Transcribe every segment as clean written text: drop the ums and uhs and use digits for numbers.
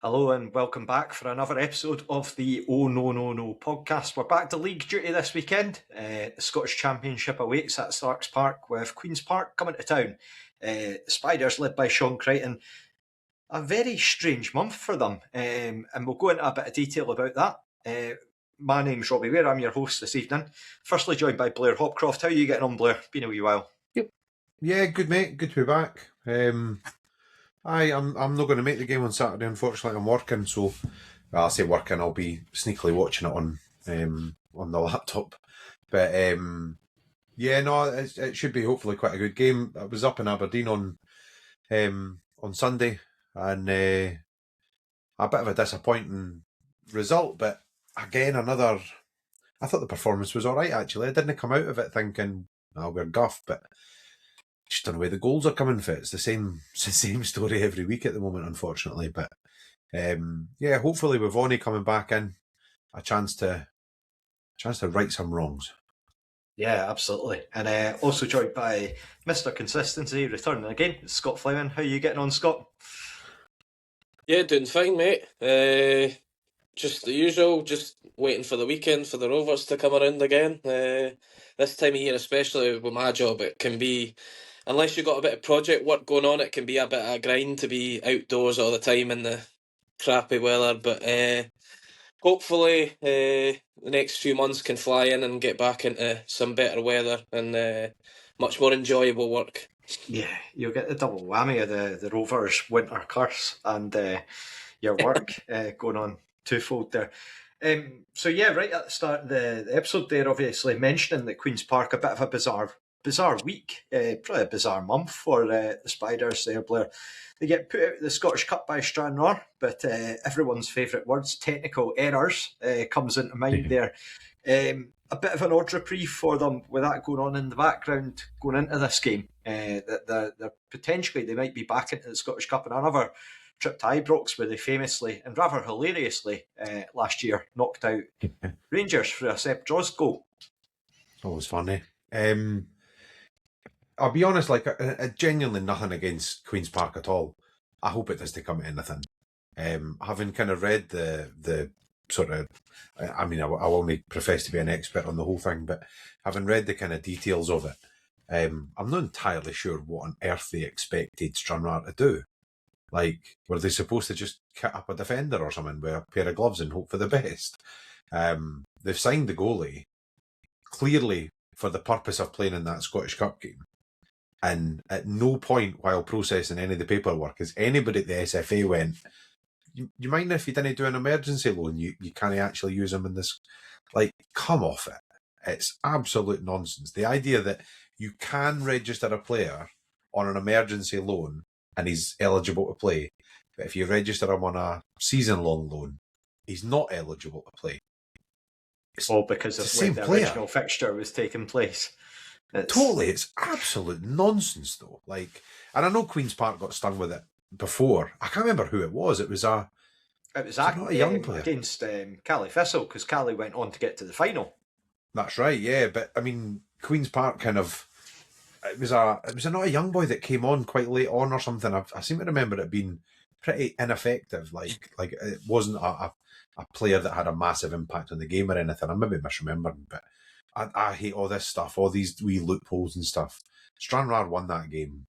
Hello and welcome back for another episode of the Oh No No No podcast. We're back to league duty this weekend. The Scottish Championship awaits at Starks Park with Queen's Park coming to town. The Spiders, led by Sean Crighton, a very strange month for them, and we'll go into a bit of detail about that. My name's Robbie Ware, I'm your host this evening. Firstly joined by Blair Hopcroft. How are you getting on, Blair? Been a wee while. Yep. Yeah, good mate, good to be back. I'm not going to make the game on Saturday, unfortunately. I'm working, so I say working, I'll be sneakily watching it on the laptop. But it should be hopefully quite a good game. I was up in Aberdeen on Sunday, and a bit of a disappointing result. But again, I thought the performance was all right. Actually, I didn't come out of it thinking, we're guff, but just don't know where the goals are coming from. It's the same story every week at the moment, unfortunately. But hopefully with Vonnie coming back in, a chance to right some wrongs. Yeah, absolutely. And also joined by Mr. Consistency, returning again, Scott Fleming. How are you getting on, Scott? Yeah, doing fine, mate. Just the usual, just waiting for the weekend for the Rovers to come around again. This time of year, especially with my job, it can be, unless you've got a bit of project work going on, it can be a bit of a grind to be outdoors all the time in the crappy weather. But hopefully the next few months can fly in and get back into some better weather and much more enjoyable work. Yeah, you'll get the double whammy of the Rovers winter curse and your work going on twofold there. So yeah, right at the start of the episode there, obviously mentioning that Queen's Park, a bit of a bizarre week, probably a bizarre month for the Spiders there, Blair. They get put out of the Scottish Cup by Stranraer, but everyone's favourite words, technical errors, comes into mind there. A bit of an odd reprieve for them with that going on in the background going into this game. That they're potentially, they might be back into the Scottish Cup in another trip to Ibrox, where they famously and rather hilariously last year knocked out Rangers for a Sepp Jaws goal. Always funny. I'll be honest, like genuinely nothing against Queen's Park at all. I hope it does to come to anything. Having kind of read the sort of, I mean, I only profess to be an expert on the whole thing, but having read the kind of details of it, I'm not entirely sure what on earth they expected Stranraer to do. Like, were they supposed to just kit up a defender or something with a pair of gloves and hope for the best? They've signed the goalie clearly for the purpose of playing in that Scottish Cup game. And at no point while processing any of the paperwork has anybody at the SFA went, you mind if you didn't do an emergency loan, you can't actually use them in this. Like, come off it. It's absolute nonsense. The idea that you can register a player on an emergency loan and he's eligible to play, but if you register him on a season-long loan, he's not eligible to play. It's all because of when the original fixture was taking place. Totally, it's absolute nonsense though. Like, and I know Queen's Park got stung with it before. I can't remember who it was. It was a young player against Cally Thistle, because Cally went on to get to the final. That's right, yeah. But I mean, Queen's Park kind of, it was not a young boy that came on quite late on or something. I seem to remember it being pretty ineffective. Like it wasn't a player that had a massive impact on the game or anything. I maybe misremembering, but I hate all this stuff, all these wee loopholes and stuff. Stranraer won that game.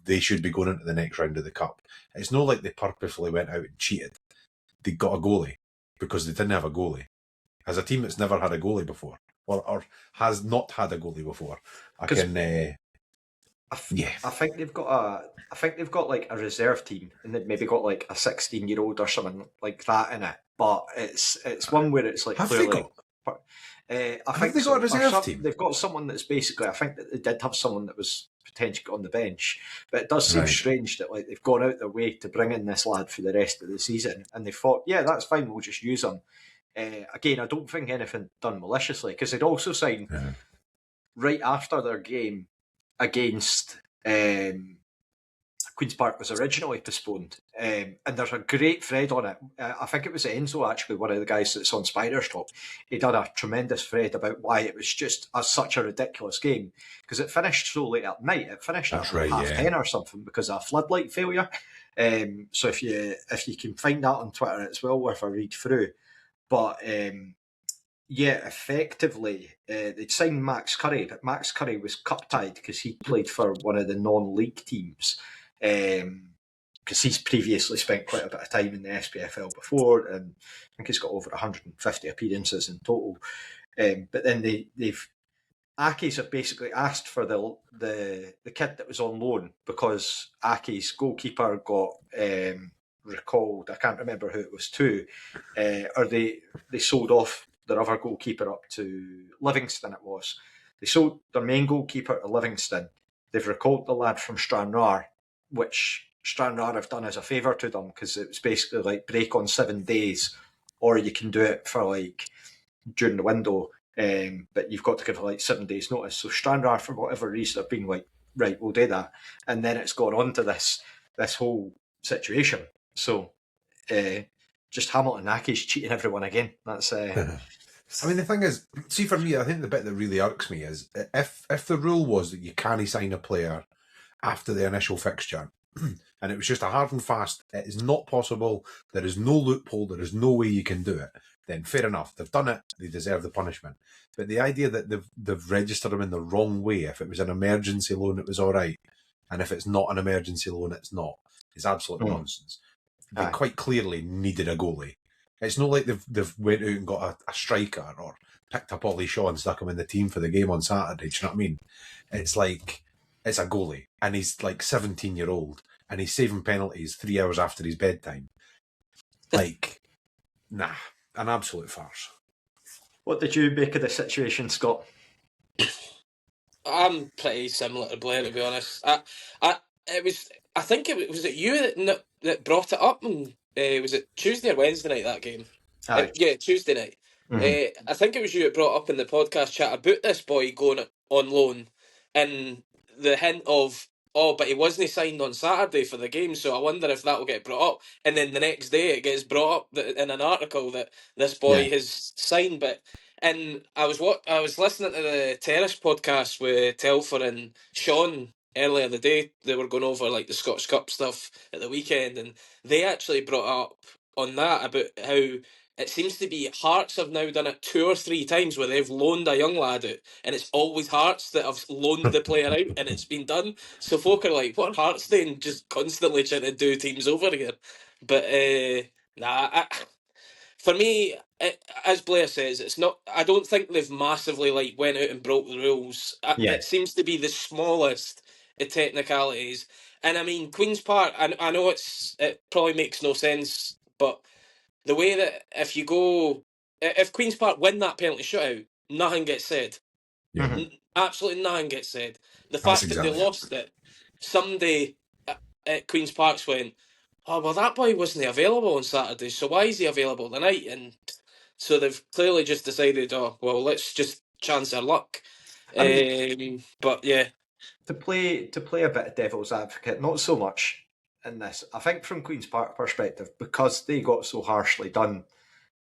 They should be going into the next round of the Cup. It's not like they purposefully went out and cheated. They got a goalie because they didn't have a goalie. As a team that's never had a goalie before, or has not had a goalie before, I think they've got like a reserve team, and they've maybe got like a 16-year-old or something like that in it. But it's one where it's like clearly. I think they got a reserve team. They've got someone that's basically. I think that they did have someone that was potentially on the bench, but it does seem strange that like they've gone out their way to bring in this lad for the rest of the season, and they thought, yeah, that's fine, we'll just use him. Again, I don't think anything done maliciously, because they'd also signed right after their game against Queen's Park was originally postponed. And there's a great thread on it. I think it was Enzo, actually, one of the guys that's on Spider's Top. He done a tremendous thread about why it was just such a ridiculous game, because it finished so late at night. It finished at half 10 or something because of a floodlight failure. So if you can find that on Twitter, it's well worth a read through. But effectively, they'd signed Max Curry, but Max Curry was cup-tied because he played for one of the non-league teams. Because he's previously spent quite a bit of time in the SPFL before, and I think he's got over 150 appearances in total. But then Aki's have basically asked for the kid that was on loan, because Aki's goalkeeper got recalled. I can't remember who it was to, or they sold off their other goalkeeper up to Livingston. It was they sold their main goalkeeper to Livingston. They've recalled the lad from Stranraer, which Stranraer have done as a favour to them, because it was basically like break on 7 days, or you can do it for like during the window, but you've got to give like 7 days notice. So Stranraer, for whatever reason, have been like, right, we'll do that, and then it's gone on to this whole situation. So just Hamilton Aki's cheating everyone again. That's I mean, the thing is, see, for me, I think the bit that really irks me is if the rule was that you can't sign a player after the initial fixture, and it was just a hard and fast, it is not possible, there is no loophole, there is no way you can do it, then fair enough, they've done it, they deserve the punishment. But the idea that they've registered them in the wrong way, if it was an emergency loan, it was all right, and if it's not an emergency loan, it's not, is absolute nonsense. They quite clearly needed a goalie. It's not like they've went out and got a striker or picked up Ollie Shaw and stuck him in the team for the game on Saturday. Do you know what I mean? It's like, it's a goalie, and he's like 17-year-old, and he's saving penalties 3 hours after his bedtime. Like, nah, an absolute farce. What did you make of the situation, Scott? I'm pretty similar to Blair, to be honest. I think it was it you that brought it up, and was it Tuesday or Wednesday night, that game? Yeah, Tuesday night. Mm-hmm. I think it was you that brought up in the podcast chat about this boy going on loan, and the hint of, but he wasn't signed on Saturday for the game, so I wonder if that will get brought up. And then the next day it gets brought up in an article that this boy has signed. And I was listening to the Terrace podcast with Telfer and Sean earlier the day. They were going over like the Scottish Cup stuff at the weekend, and they actually brought up on that about how it seems to be Hearts have now done it 2 or 3 times where they've loaned a young lad out, and it's always Hearts that have loaned the player out, and it's been done. So folk are like, what are Hearts doing? Just constantly trying to do teams over here. But for me, as Blair says, it's not. I don't think they've massively like went out and broke the rules. It seems to be the smallest technicalities. And I mean, Queen's Park, I know it probably makes no sense, but the way that if Queen's Park win that penalty shootout, nothing gets said. Yeah. Absolutely nothing gets said. The fact that they lost it, somebody at Queen's Park's went, oh, well, that boy wasn't available on Saturday, so why is he available tonight? And so they've clearly just decided, oh, well, let's just chance our luck. But yeah. To play a bit of devil's advocate, not so much in this. I think from Queen's Park perspective, because they got so harshly done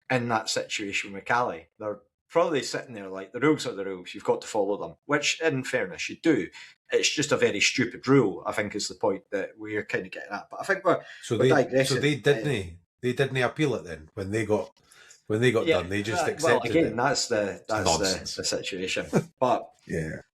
in that situation with Cali, they're probably sitting there like, the rules are the rules, you've got to follow them, which in fairness you do. It's just a very stupid rule, I think, is the point that we're kind of getting at. But I think we're digressing. So they didn't appeal it then when they got done. They just accepted it. That's the situation. But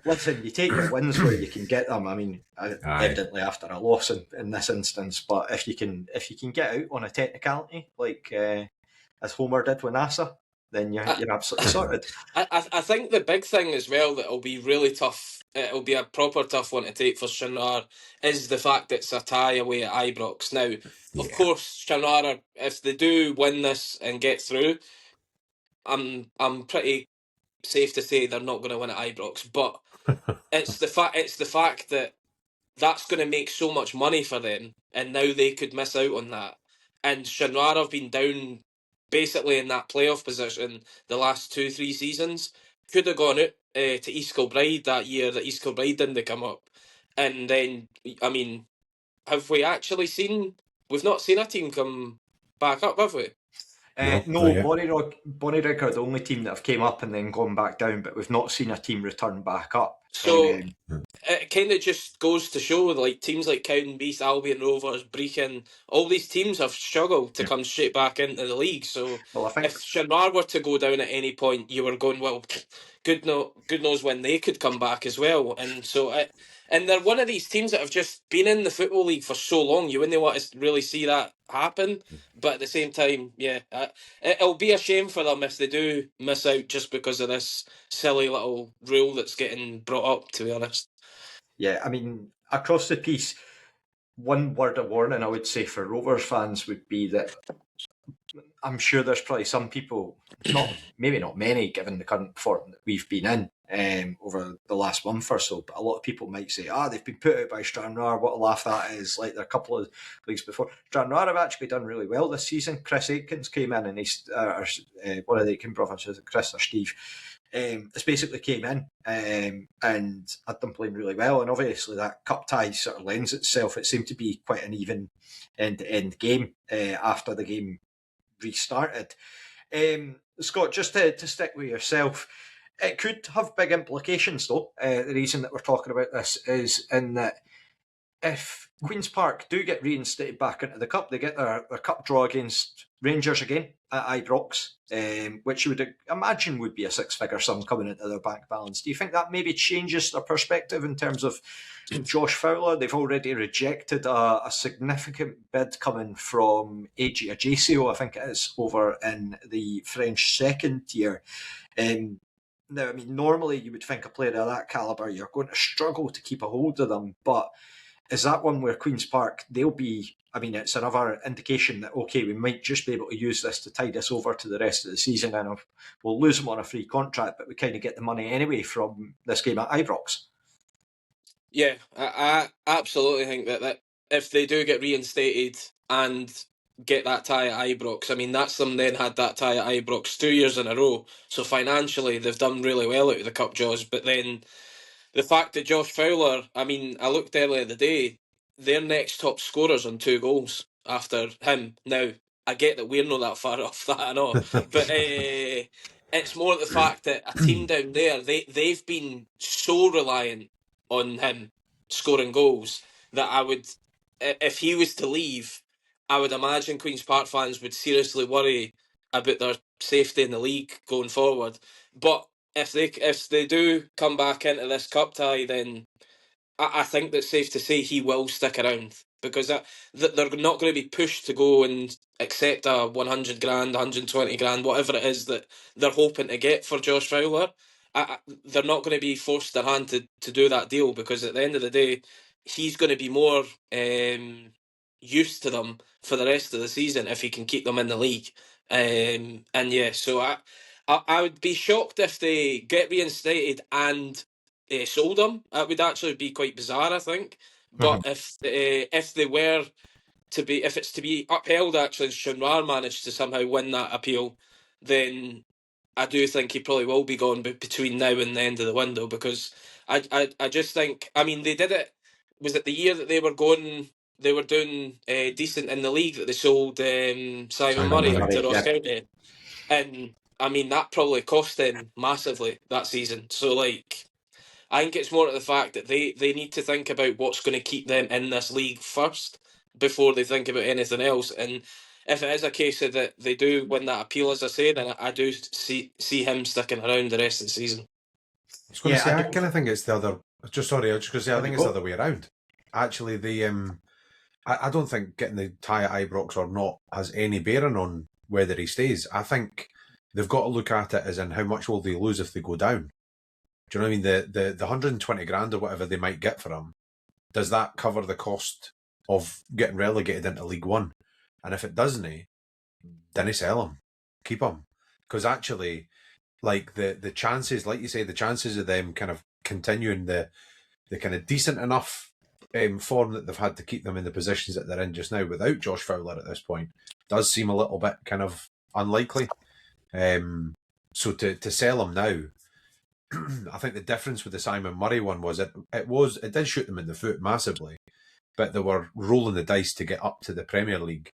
listen, you take your wins where you can get them. I mean, evidently after a loss in this instance, but if you can get out on a technicality like as Homer did with NASA, then you're absolutely sorted. I think the big thing as well that will be really tough, it'll be a proper tough one to take for Stranraer, is the fact that it's a tie away at Ibrox. Now, of course, Stranraer, if they do win this and get through, I'm pretty safe to say they're not going to win at Ibrox. But it's the fact that that's going to make so much money for them, and now they could miss out on that. And Stranraer have been down basically in that playoff position the last 2-3 seasons. Could have gone out to East Kilbride that year that East Kilbride didn't come up. And then, I mean, have we actually seen? We've not seen a team come back up, have we? No, Bonnyrigg are the only team that have came up and then gone back down, but we've not seen a team return back up. So it kind of just goes to show, like, teams like Cowden Beast, Albion Rovers, Brechin, all these teams have struggled to come straight back into the league. So well, I think if Shinrar were to go down at any point, you were going, well, good knows when they could come back as well. And so, and they're one of these teams that have just been in the Football League for so long, you wouldn't want to really see that happen. But at the same time, yeah, it'll be a shame for them if they do miss out just because of this silly little rule that's getting brought up, to be honest. Yeah, I mean, across the piece, one word of warning I would say for Rovers fans would be that I'm sure there's probably some people, maybe not many, given the current form that we've been in over the last month or so, but a lot of people might say, they've been put out by Stranraer, what a laugh that is, like they're a couple of leagues before. Stranraer have actually done really well this season. Chris Aitkins came in, and he's one of the Aiken brothers, Chris or Steve, it's basically came in and had them playing really well, and obviously that cup tie sort of lends itself. It seemed to be quite an even end-to-end game after the game restarted. Scott, just to stick with yourself, it could have big implications though. The reason that we're talking about this is in that if Queen's Park do get reinstated back into the cup, they get their cup draw against Rangers again at Ibrox, which you would imagine would be a six-figure sum coming into their bank balance. Do you think that maybe changes their perspective in terms of Josh Fowler? They've already rejected a significant bid coming from AG Ajaccio, I think it is, over in the French second tier. Now, I mean, normally you would think a player of that calibre, you're going to struggle to keep a hold of them, but is that one where Queen's Park, they'll be, I mean, it's another indication that, okay, we might just be able to use this to tide us over to the rest of the season, and we'll lose them on a free contract, but we kind of get the money anyway from this game at Ibrox. Yeah, I absolutely think that if they do get reinstated and get that tie at Ibrox, I mean, that's them then had that tie at Ibrox 2 years in a row. So financially, they've done really well out of the cup draws. But then the fact that Josh Fowler, I mean, I looked earlier the day, their next top scorer's on 2 goals after him. Now, I get that we're not that far off that and all, but it's more the fact that a team down there, they've been so reliant on him scoring goals that I would, if he was to leave, I would imagine Queen's Park fans would seriously worry about their safety in the league going forward. But if they do come back into this cup tie, then I think that's safe to say he will stick around, because they're not going to be pushed to go and accept a 100 grand, 120 grand, whatever it is that they're hoping to get for Josh Fowler. They're not going to be forced their hand to do that deal, because at the end of the day, he's going to be more used to them for the rest of the season if he can keep them in the league. And yeah, so I would be shocked if they get reinstated and sold him. That would actually be quite bizarre, I think. But if they were to be, if it's to be upheld, actually, and Shinrar managed to somehow win that appeal, then I do think he probably will be gone between now and the end of the window, because I just think, I mean, they did it, was it the year that they were doing decent in the league that they sold Simon Murray to Ross County? And I mean, that probably cost them massively that season. So, like, I think it's more to the fact that they need to think about what's going to keep them in this league first before they think about anything else. And if it is a case of that they do win that appeal, as I say, then I do see him sticking around the rest of the season. I was going to say, I kind of think it's the other. I was just going to say, I think it's the other way around. Actually, I don't think getting the tie at Ibrox or not has any bearing on whether he stays. I think they've got to look at it as in how much will they lose if they go down. Do you know what I mean? The 120 grand or whatever they might get for him, does that cover the cost of getting relegated into League One? And if it doesn't, then they sell him, keep him, because actually, like the chances, like you say, the chances of them kind of continuing the kind of decent enough form that they've had to keep them in the positions that they're in just now without Josh Fowler at this point does seem a little bit kind of unlikely. So to sell him now, I think the difference with the Simon Murray one was it did shoot them in the foot massively, but they were rolling the dice to get up to the Premier League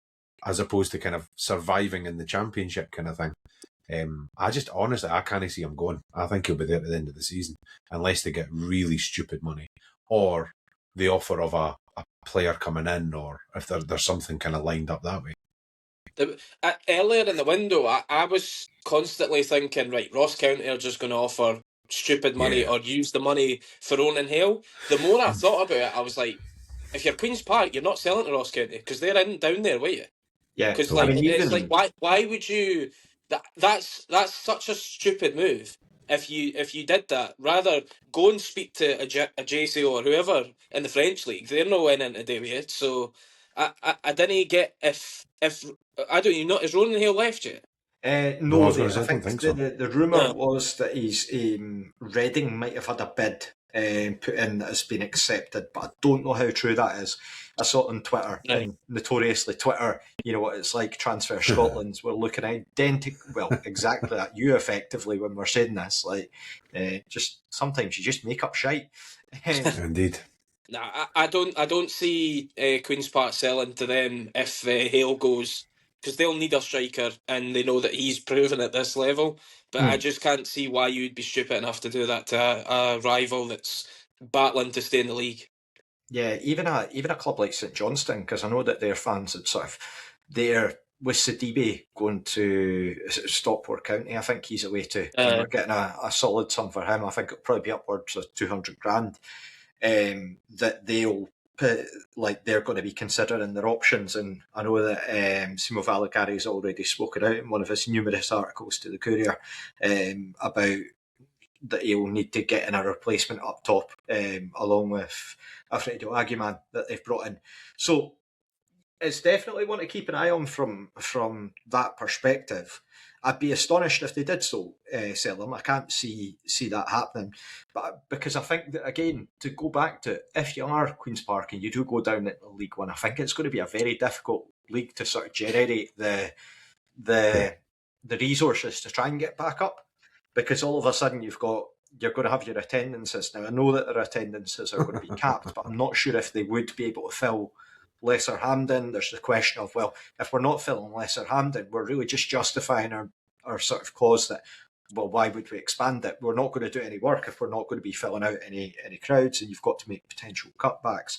as opposed to kind of surviving in the Championship kind of thing. Honestly, I can't see him going. I think he'll be there at the end of the season, unless they get really stupid money, or the offer of a player coming in, or if there's something kind of lined up that way. Earlier in the window, I was constantly thinking, right, Ross County are just going to offer stupid money or use the money for owning hell. The more I thought about it, I was like, if you're Queen's Park, you're not selling to Ross County because they're down there, won't you? Yeah, because I mean, it's like why would you? That's such a stupid move. If you did that, rather go and speak to a JCO or whoever in the French league. They're not winning today with it. So I didn't get if I don't even know, is Ronan Hale left yet? No, I don't think so. The rumour was that he's Reading might have had a bid put in that has been accepted, but I don't know how true that is. I saw it on Twitter, and notoriously Twitter, you know what it's like, Transfer Scotland's, we're looking identical, well, exactly at you effectively when we're saying this, like, just sometimes you just make up shite. Indeed. Nah, I don't see Queen's Park selling to them if Hale goes, because they'll need a striker and they know that he's proven at this level. But I just can't see why you'd be stupid enough to do that to a rival that's battling to stay in the league. Yeah, even a club like St Johnstone, because I know that their fans had sort of, they're with Sidibe going to Stockport County. I think he's away to. And we're getting a solid sum for him. I think it'll probably be upwards of 200 grand. That they'll put, like, they're going to be considering their options. And I know that Simo Valacari's already spoken out in one of his numerous articles to the Courier about that he'll need to get in a replacement up top, along with Alfredo Aguiman that they've brought in. So it's definitely one to keep an eye on from that perspective. I'd be astonished if they did so sell them. I can't see that happening. But because I think that, again, to go back to, if you are Queen's Park and you do go down into League One, I think it's going to be a very difficult league to sort of generate the resources to try and get back up. Because all of a sudden you're going to have your attendances. Now, I know that their attendances are going to be capped, but I'm not sure if they would be able to fill Lesser Hampden. There's the question of, well, if we're not filling Lesser Hampden, we're really just justifying our sort of cause that, well, why would we expand it? We're not going to do any work if we're not going to be filling out any crowds, and you've got to make potential cutbacks.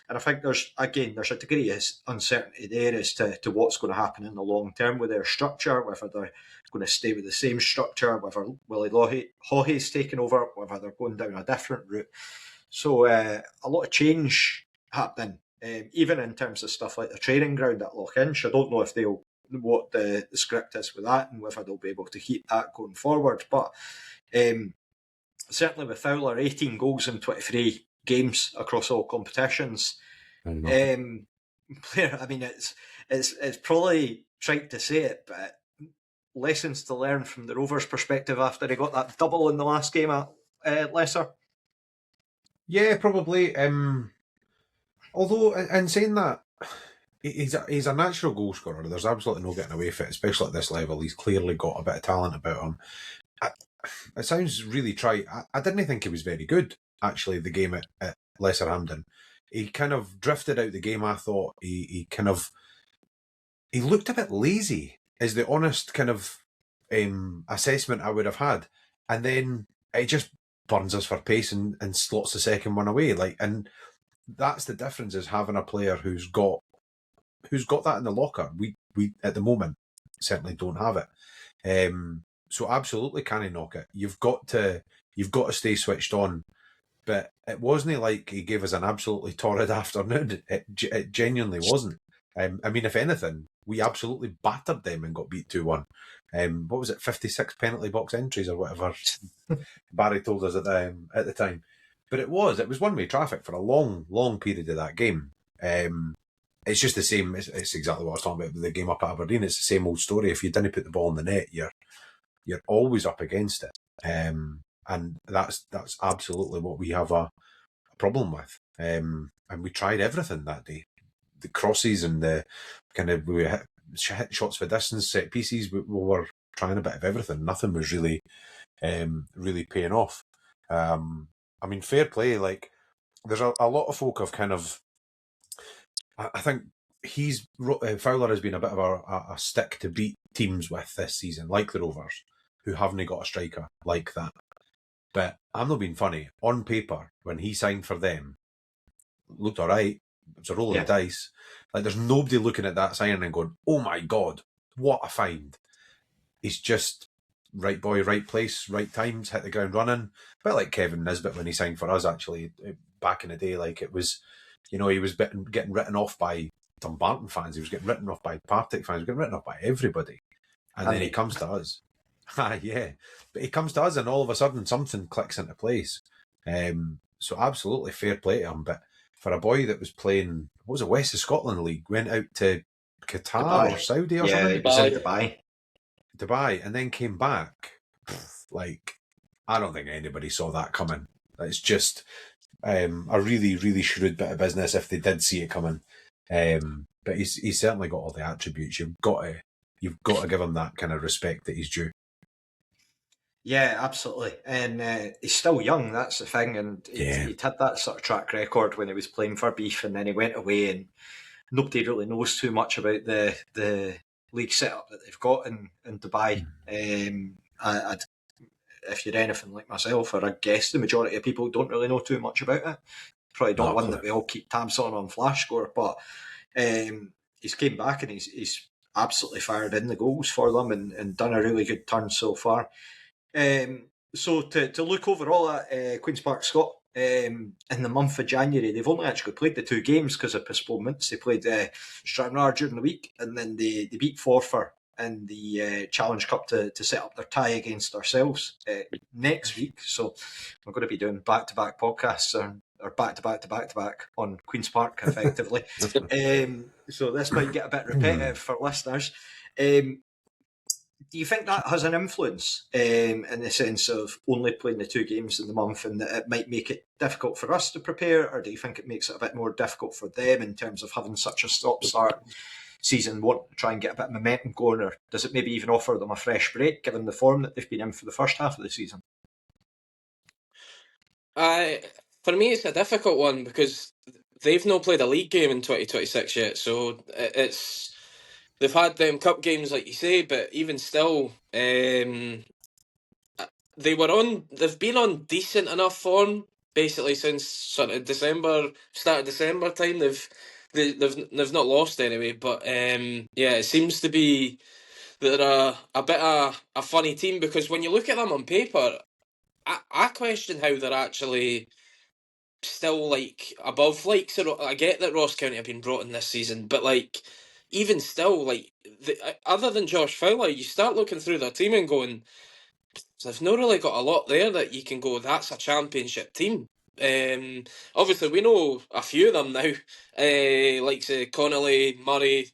And I think there's a degree of uncertainty there as to what's going to happen in the long term with their structure, whether they're going to stay with the same structure, whether Willie Haughey's taken over, whether they're going down a different route. So a lot of change happening, even in terms of stuff like the training ground at Lochlinch. I don't know if what the script is with that and whether they'll be able to keep that going forward. But certainly with Fowler, 18 goals in 23 games across all competitions. Blair, I mean, it's probably trite to say it, but lessons to learn from the Rovers' perspective after he got that double in the last game at Lesser. Yeah, probably. Although, in saying that, he's a natural goal scorer. There's absolutely no getting away from it, especially at this level. He's clearly got a bit of talent about him. It sounds really trite. I didn't think he was very good, actually, the game at Lesser Hampden. He kind of drifted out the game, I thought. He looked a bit lazy, is the honest kind of assessment I would have had. And then it just burns us for pace and slots the second one away. And that's the difference, is having a player who's got that in the locker. We at the moment certainly don't have it. So absolutely can't knock it. You've got to stay switched on. But it wasn't like he gave us an absolutely torrid afternoon. It genuinely wasn't. I mean, if anything, we absolutely battered them and got beat 2-1. What was it, 56 penalty box entries or whatever Barry told us at the time. But it was one-way traffic for a long, long period of that game. It's just the same. It's exactly what I was talking about with the game up at Aberdeen. It's the same old story. If you didn't put the ball in the net, you're always up against it. And that's absolutely what we have a problem with. And we tried everything that day. The crosses and the kind of, we hit shots for distance, set pieces. We were trying a bit of everything. Nothing was really paying off. I mean, fair play. Like, there's a lot of folk have kind of I think Fowler has been a bit of a stick to beat teams with this season, like the Rovers, who haven't got a striker like that. But I'm not being funny. On paper, when he signed for them, looked all right. It was a roll of the dice. Like, there's nobody looking at that signing and going, "Oh my God, what a find!" He's just right boy, right place, right times, hit the ground running. A bit like Kevin Nisbet when he signed for us, actually, back in the day. Like, it was, he was getting written off by Dumbarton fans. He was getting written off by Partick fans. He was getting written off by everybody. And then he comes to us. Yeah. But he comes to us and all of a sudden something clicks into place. So absolutely fair play to him. But for a boy that was playing, what was it, West of Scotland League, went out to Qatar or Saudi or something? Yeah, it was in Dubai, and then came back. Like, I don't think anybody saw that coming. It's just a really, really shrewd bit of business if they did see it coming. But he's certainly got all the attributes. You've got to give him that kind of respect that he's due. Yeah, absolutely. And he's still young, that's the thing. And he'd had that sort of track record when he was playing for Beef, and then he went away, and nobody really knows too much about the league setup that they've got in Dubai. If you're anything like myself, or I guess the majority of people don't really know too much about it. Probably not one that we all keep tabs on Flash Score, but he's came back and he's absolutely fired in the goals for them and done a really good turn so far. So to look overall at Queen's Park, Scott, in the month of January, they've only actually played the 2 games because of postponements. They played Stranraer during the week, and then they beat Forfar in the Challenge Cup to set up their tie against ourselves next week. So we're going to be doing back-to-back podcasts or back-to-back on Queen's Park, effectively. So this might get a bit repetitive for listeners. Do you think that has an influence in the sense of only playing the 2 games in the month, and that it might make it difficult for us to prepare, or do you think it makes it a bit more difficult for them in terms of having such a stop-start season, wanting to try and get a bit of momentum going, or does it maybe even offer them a fresh break given the form that they've been in for the first half of the season? For me, it's a difficult one because they've not played a league game in 2026 yet, so they've had them cup games, like you say, but even still, they've been on decent enough form basically since sort of start of December time. They've not lost anyway, but it seems to be that they're a bit of a funny team, because when you look at them on paper, I question how they're actually still like above, like, so I get that Ross County have been brought in this season, but like even still, like other than Josh Fowler, you start looking through their team and going, they've not really got a lot there that you can go, that's a championship team. Obviously we know a few of them now, like Connolly, Murray,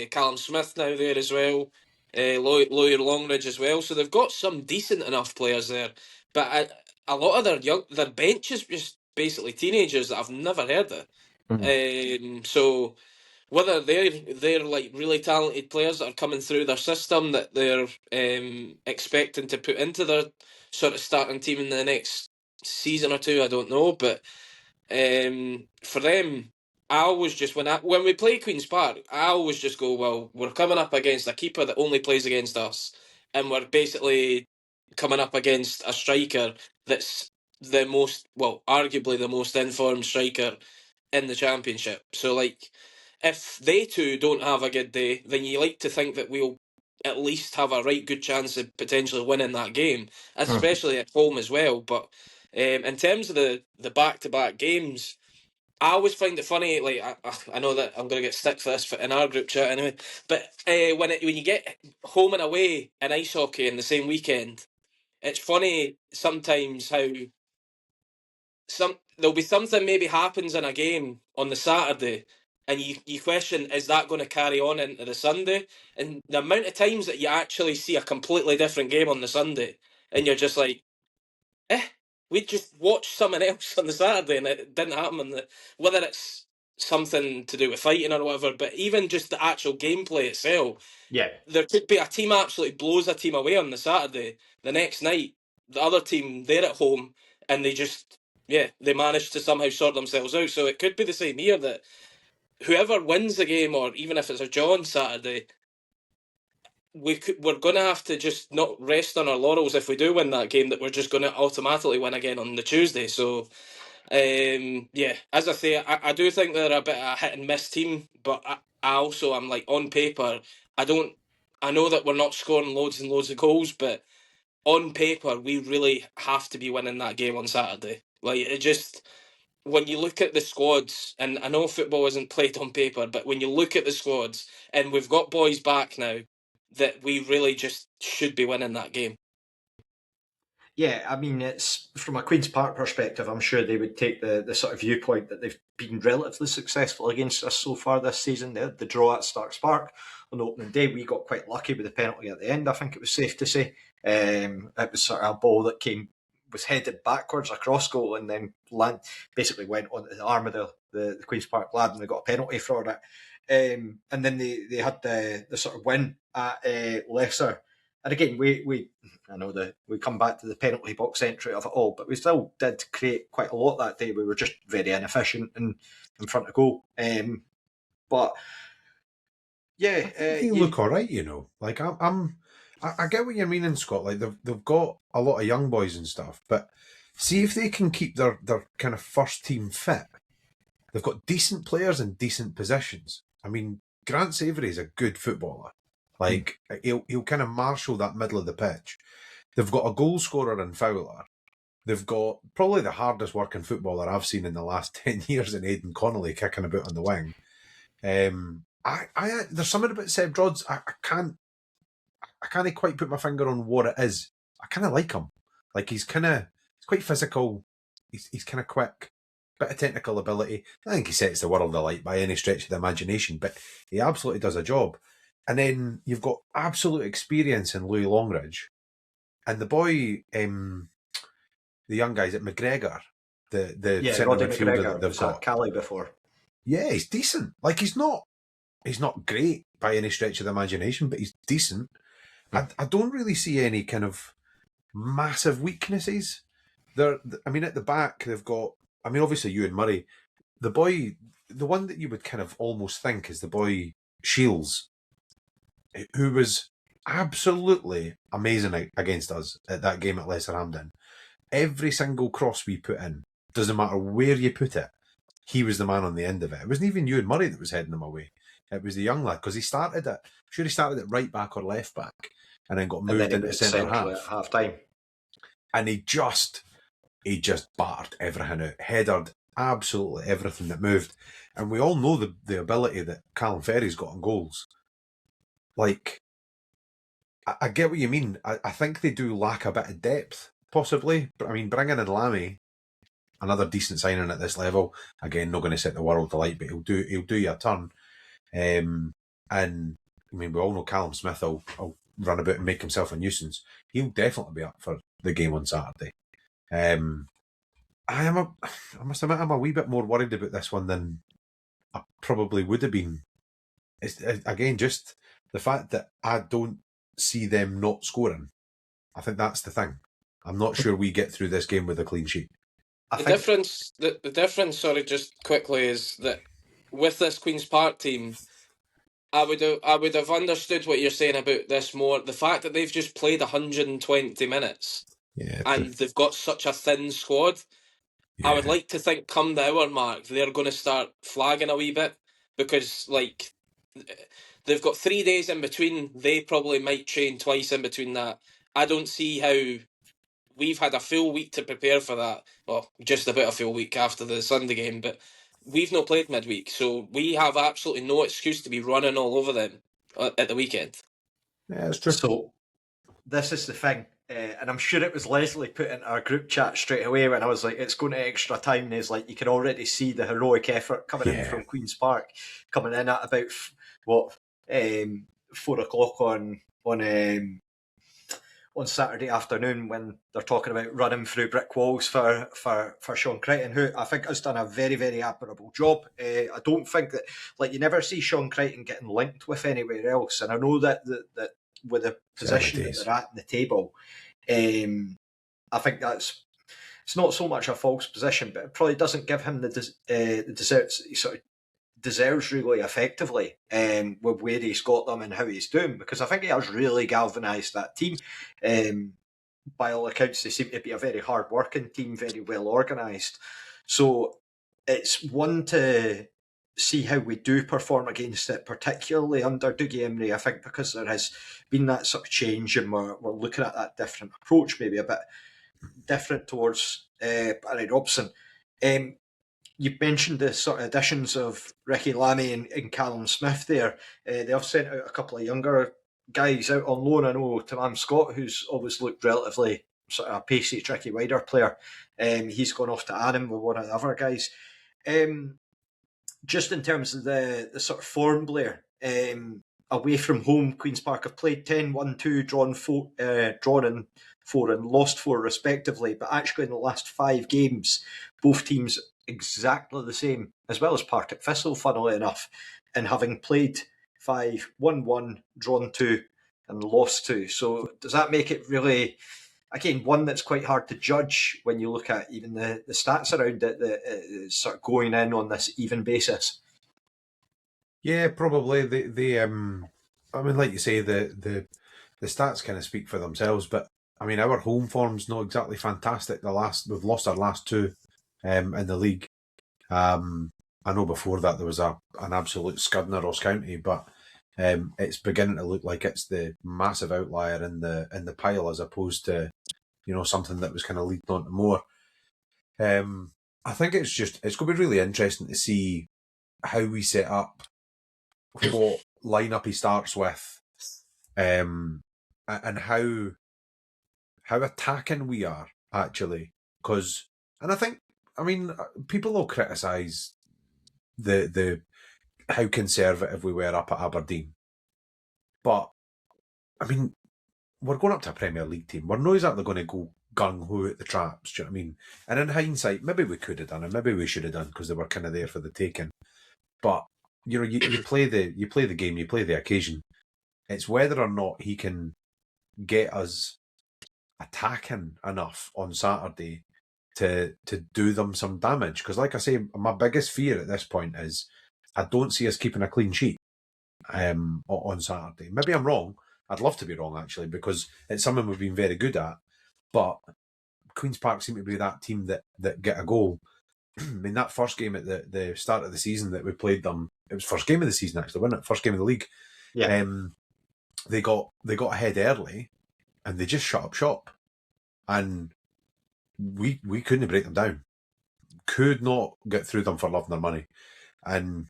Callum Smith now there as well, Lawyer Longridge as well, so they've got some decent enough players there, but a lot of their bench is just basically teenagers that I've never heard of. So whether they're like really talented players that are coming through their system that they're expecting to put into their sort of starting team in the next season or 2, I don't know. But for them, I always just when we play Queen's Park, I always just go, well, we're coming up against a keeper that only plays against us, and we're basically coming up against a striker that's arguably the most informed striker in the championship. So like, if they two don't have a good day, then you like to think that we'll at least have a right good chance of potentially winning that game, especially at home as well. But in terms of the back-to-back games, I always find it funny. Like I know that I'm going to get stick for this in our group chat anyway. But when you get home and away in ice hockey in the same weekend, it's funny sometimes how there'll be something maybe happens in a game on the Saturday, and you question, is that going to carry on into the Sunday? And the amount of times that you actually see a completely different game on the Sunday, and you're just like, we just watched someone else on the Saturday and it didn't happen. Whether it's something to do with fighting or whatever, but even just the actual gameplay itself, there could be a team absolutely blows a team away on the Saturday. The next night, the other team, they're at home and they just, they managed to somehow sort themselves out. So it could be the same here, that whoever wins the game, or even if it's a draw on Saturday, we're going to have to just not rest on our laurels if we do win that game, that we're just going to automatically win again on the Tuesday. So, yeah, as I say, I do think they're a bit of a hit and miss team, but I also am like, on paper, I know that we're not scoring loads and loads of goals, but on paper, we really have to be winning that game on Saturday. Like, it just, when you look at the squads, and I know football isn't played on paper, but when you look at the squads, and we've got boys back now, that we really just should be winning that game. Yeah, I mean, it's from a Queen's Park perspective, I'm sure they would take the sort of viewpoint that they've been relatively successful against us so far this season. They had the draw at Starks Park on opening day. We got quite lucky with the penalty at the end, I think it was safe to say. It was sort of a ball that was headed backwards across goal and then basically went onto the arm of the Queen's Park lad, and they got a penalty for it. And then they had the sort of win at Leicester. And again, I know that we come back to the penalty box entry of it all, but we still did create quite a lot that day. We were just very inefficient in front of goal. But yeah, they look all right, you know. Like I get what you mean in Scott. Like they've got a lot of young boys and stuff, but see if they can keep their kind of first team fit. They've got decent players in decent positions. I mean, Grant Savoury is a good footballer. Like, he'll kind of marshal that middle of the pitch. They've got a goal scorer in Fowler. They've got probably the hardest working footballer I've seen in the last 10 years in Aidan Connolly kicking about on the wing. There's something about Seb Drodds. I can't quite put my finger on what it is. I kind of like him. Like, he's quite physical. He's kind of quick. Bit of technical ability. I think he sets the world alight by any stretch of the imagination, but he absolutely does a job. And then you've got absolute experience in Louis Longridge. And the boy, the young guys at McGregor, the centre midfielder that they've got. Cali before. Yeah, he's decent. Like, he's not great by any stretch of the imagination, but he's decent. I don't really see any kind of massive weaknesses. At the back, they've got, obviously Ewan Murray. The boy, the one that you would kind of almost think is the boy Shields, who was absolutely amazing against us at that game at Leicester Hampden. Every single cross we put in, doesn't matter where you put it, he was the man on the end of it. It wasn't even Ewan Murray that was heading him away. It was the young lad, because he started at right back or left back, and then got moved into centre half time. And he just battered everything out, headed absolutely everything that moved. And we all know the ability that Callum Ferry's got on goals. Like, I get what you mean. I think they do lack a bit of depth, possibly. But bringing in Lammy, another decent signing at this level, again, not going to set the world alight, but he'll do you a turn. And we all know Callum Smith will run about and make himself a nuisance. He'll definitely be up for the game on Saturday. I must admit, I'm a wee bit more worried about this one than I probably would have been. It's, again, just the fact that I don't see them not scoring. I think that's the thing. I'm not sure we get through this game with a clean sheet. The difference, sorry, just quickly, is that with this Queen's Park team, I would have understood what you're saying about this more. The fact that they've just played 120 minutes, and they've got such a thin squad. Yeah. I would like to think come the hour mark, they're going to start flagging a wee bit, because like they've got 3 days in between. They probably might train twice in between that. I don't see how we've had a full week to prepare for that. Well, just about a full week after the Sunday game, but we've not played midweek, so we have absolutely no excuse to be running all over them at the weekend. Yeah, that's true. So this is the thing, and I'm sure it was Leslie put in our group chat straight away when I was like, it's going to extra time, and he's like, you can already see the heroic effort coming in from Queen's Park, coming in at about 4 o'clock on Saturday afternoon, when they're talking about running through brick walls for Sean Crighton, who I think has done a very, very admirable job. I don't think that, like, you never see Sean Crighton getting linked with anywhere else, and I know that with the position that they're at in the table, I think it's not so much a false position, but it probably doesn't give him the deserts he sort of deserves really effectively with where he's got them and how he's doing, because I think he has really galvanised that team. By all accounts, they seem to be a very hard-working team, very well organised. So it's one to see how we do perform against it, particularly under Dougie Emery, I think, because there has been that sort of change and we're looking at that different approach, maybe a bit different towards Barry Robson. You mentioned the sort of additions of Ricky Lammy and Callum Smith there. They have sent out a couple of younger guys out on loan. I know Tamam Scott, who's always looked relatively sort of a pacey, tricky wider player. He's gone off to Adam with one of the other guys. Just in terms of the sort of form, Blair, away from home, Queen's Park have played 10-1-2, drawn in 4 and lost 4 respectively, but actually in the last 5 games, both teams exactly the same, as well as Partick Thistle, funnily enough, and having played 5, 1-1, drawn 2 and lost 2. So does that make it really, again, one that's quite hard to judge when you look at even the stats around it, that it's sort of going in on this even basis? Yeah, probably. I mean, like you say, the stats kind of speak for themselves, but I mean, our home form's not exactly fantastic. We've lost our last 2 in the league. I know before that there was an absolute scud in Ross County, but it's beginning to look like it's the massive outlier in the pile as opposed to, you know, something that was kind of leading on to more. I think it's going to be really interesting to see how we set up, what lineup he starts with, and how attacking we are actually. And I think, I mean, people will criticise the how conservative we were up at Aberdeen, but I mean, we're going up to a Premier League team. We're not exactly going to go gung-ho at the traps, do you know what I mean? And in hindsight, maybe we could have done it, maybe we should have done, because they were kind of there for the taking. But you know, you play the game, you play the occasion. It's whether or not he can get us attacking enough on Saturday to do them some damage. Because like I say, my biggest fear at this point is I don't see us keeping a clean sheet on Saturday. Maybe I'm wrong. I'd love to be wrong, actually, because it's something we've been very good at. But Queen's Park seem to be that team that get a goal. I mean, that first game at the start of the season that we played them, it was first game of the season, actually, wasn't it? First game of the league. Yeah. They got ahead early and they just shut up shop. And we couldn't break them down. Could not get through them for love nor money. And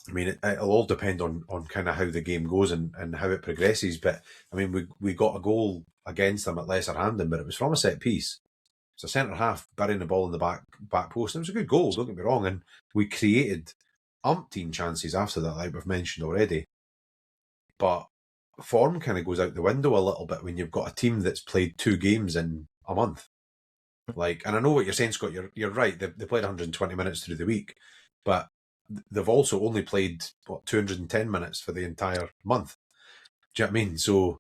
I mean, it'll all depend on kind of how the game goes and how it progresses. But I mean, we got a goal against them at Lesser Hampden, but it was from a set piece. It's a centre half burying the ball in the back post. And it was a good goal, don't get me wrong. And we created umpteen chances after that, like we've mentioned already. But form kind of goes out the window a little bit when you've got a team that's played 2 games in a month. Like, and I know what you're saying, Scott. You're right. They played 120 minutes through the week, but they've also only played 210 minutes for the entire month. Do you know what I mean? So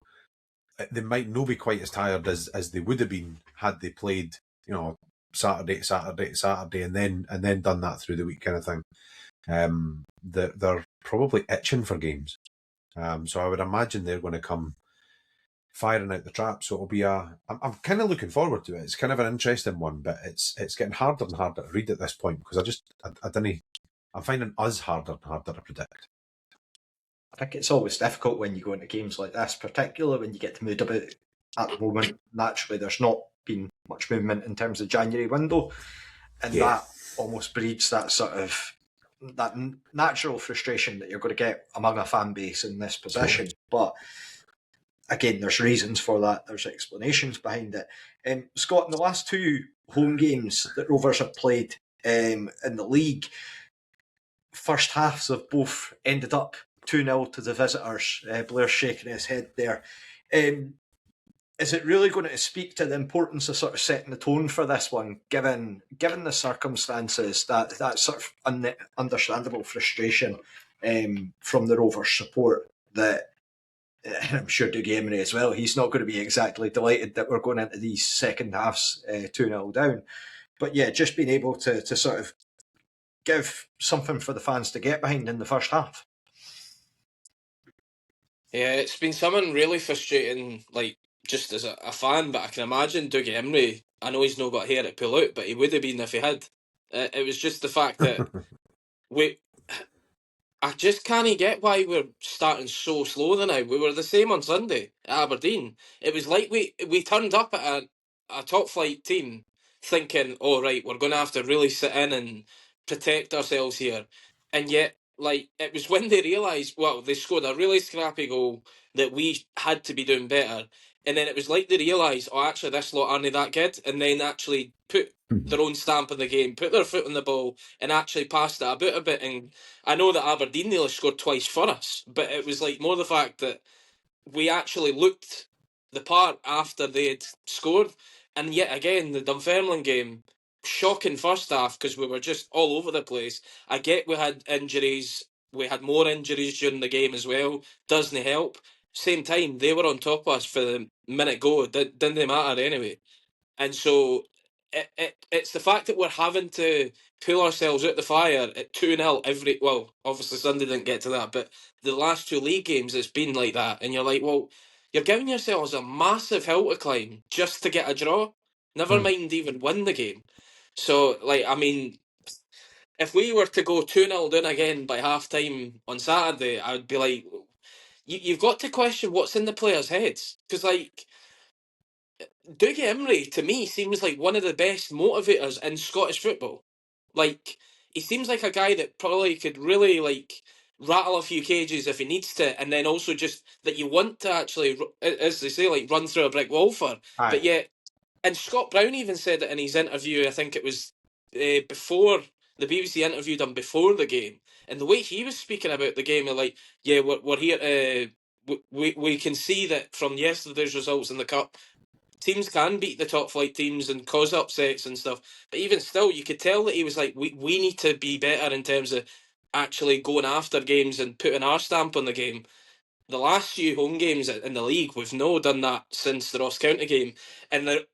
they might not be quite as tired as they would have been had they played, you know, Saturday, and then done that through the week kind of thing. They're probably itching for games. So I would imagine they're going to come firing out the trap. So it'll be I'm kind of looking forward to it. It's kind of an interesting one, but it's getting harder and harder to read at this point because I'm finding us harder and harder to predict. I think it's always difficult when you go into games like this, particularly when you get to mood about it. At the moment, naturally, there's not been much movement in terms of January window, and that almost breeds that sort of that natural frustration that you're going to get among a fan base in this position. But again, there's reasons for that. There's explanations behind it. Scott, in the last 2 home games that Rovers have played in the league, first halves have both ended up 2-0 to the visitors. Blair's shaking his head there. Is it really going to speak to the importance of sort of setting the tone for this one, given the circumstances, that sort of understandable frustration from the Rovers support that, and I'm sure Dougie Emery as well, he's not going to be exactly delighted that we're going into these second halves 2-0 down. But yeah, just being able to sort of give something for the fans to get behind in the first half. Yeah, it's been something really frustrating, like, just as a fan, but I can imagine Dougie Emery, I know he's not got hair to pull out, but he would have been if he had. It was just the fact that I just can't get why we're starting so slow now. We were the same on Sunday at Aberdeen. It was like we turned up at a top flight team thinking, oh, right, we're going to have to really sit in and protect ourselves here. And yet, like, it was when they realised, well, they scored a really scrappy goal that we had to be doing better. And then it was like they realised, oh, actually, this lot aren't that good. And then actually put their own stamp on the game, put their foot on the ball, and actually passed it about a bit. And I know that Aberdeen nearly scored twice for us, but it was like more the fact that we actually looked the part after they had scored. And yet again, the Dunfermline game, shocking first half because we were just all over the place. I get we had injuries, we had more injuries during the game as well. Doesn't help. Same time, they were on top of us for the minute go. Didn't matter anyway. And so it's the fact that we're having to pull ourselves out the fire at 2-0 every... Well, obviously Sunday didn't get to that, but the last two league games, it's been like that. And you're like, well, you're giving yourselves a massive hill to climb just to get a draw. Never mind even win the game. So, like, I mean, if we were to go 2-0 down again by half-time on Saturday, I would be like, you've got to question what's in the players' heads. Because, like, Dougie Emery, to me, seems like one of the best motivators in Scottish football. Like, he seems like a guy that probably could really, like, rattle a few cages if he needs to, and then also just that you want to actually, as they say, like, run through a brick wall for. Aye. But yet, and Scott Brown even said it in his interview, I think it was before, the BBC interviewed him before the game, and the way he was speaking about the game, like, yeah, we're here to... We can see that from yesterday's results in the Cup, teams can beat the top flight teams and cause upsets and stuff. But even still, you could tell that he was like, we need to be better in terms of actually going after games and putting our stamp on the game. The last few home games in the league, we've no done that since the Ross County game. And the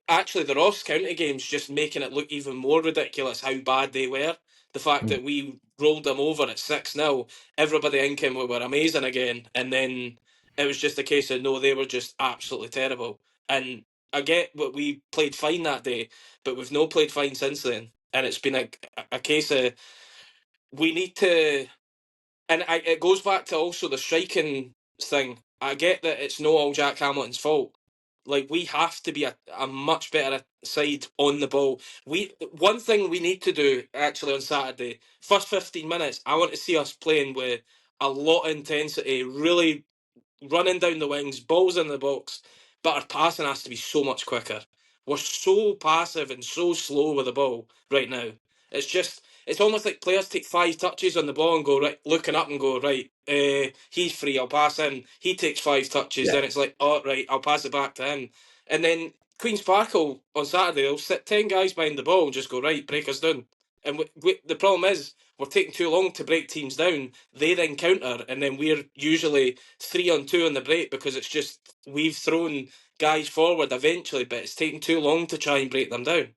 Ross County game's just making it look even more ridiculous how bad they were. The fact that we rolled them over at 6-0, everybody thinking we were amazing again. And then it was just a case of, no, they were just absolutely terrible. And I get what we played fine that day, but we've no played fine since then. And it's been a case of we need to... And it goes back to also the striking thing. I get that it's no all Jack Hamilton's fault. Like, we have to be a much better side on the ball. One thing we need to do, actually, on Saturday, first 15 minutes, I want to see us playing with a lot of intensity, really running down the wings, balls in the box, but our passing has to be so much quicker. We're so passive and so slow with the ball right now. It's almost like players take 5 touches on the ball and go, right, looking up and go, right, he's free, I'll pass in. He takes 5 touches, then it's like, oh, right, I'll pass it back to him. And then Queen's Park on Saturday, they'll sit 10 guys behind the ball and just go, right, break us down. And the problem is, we're taking too long to break teams down. They then counter, and then we're usually 3-on-2 on the break because it's just we've thrown guys forward eventually, but it's taking too long to try and break them down.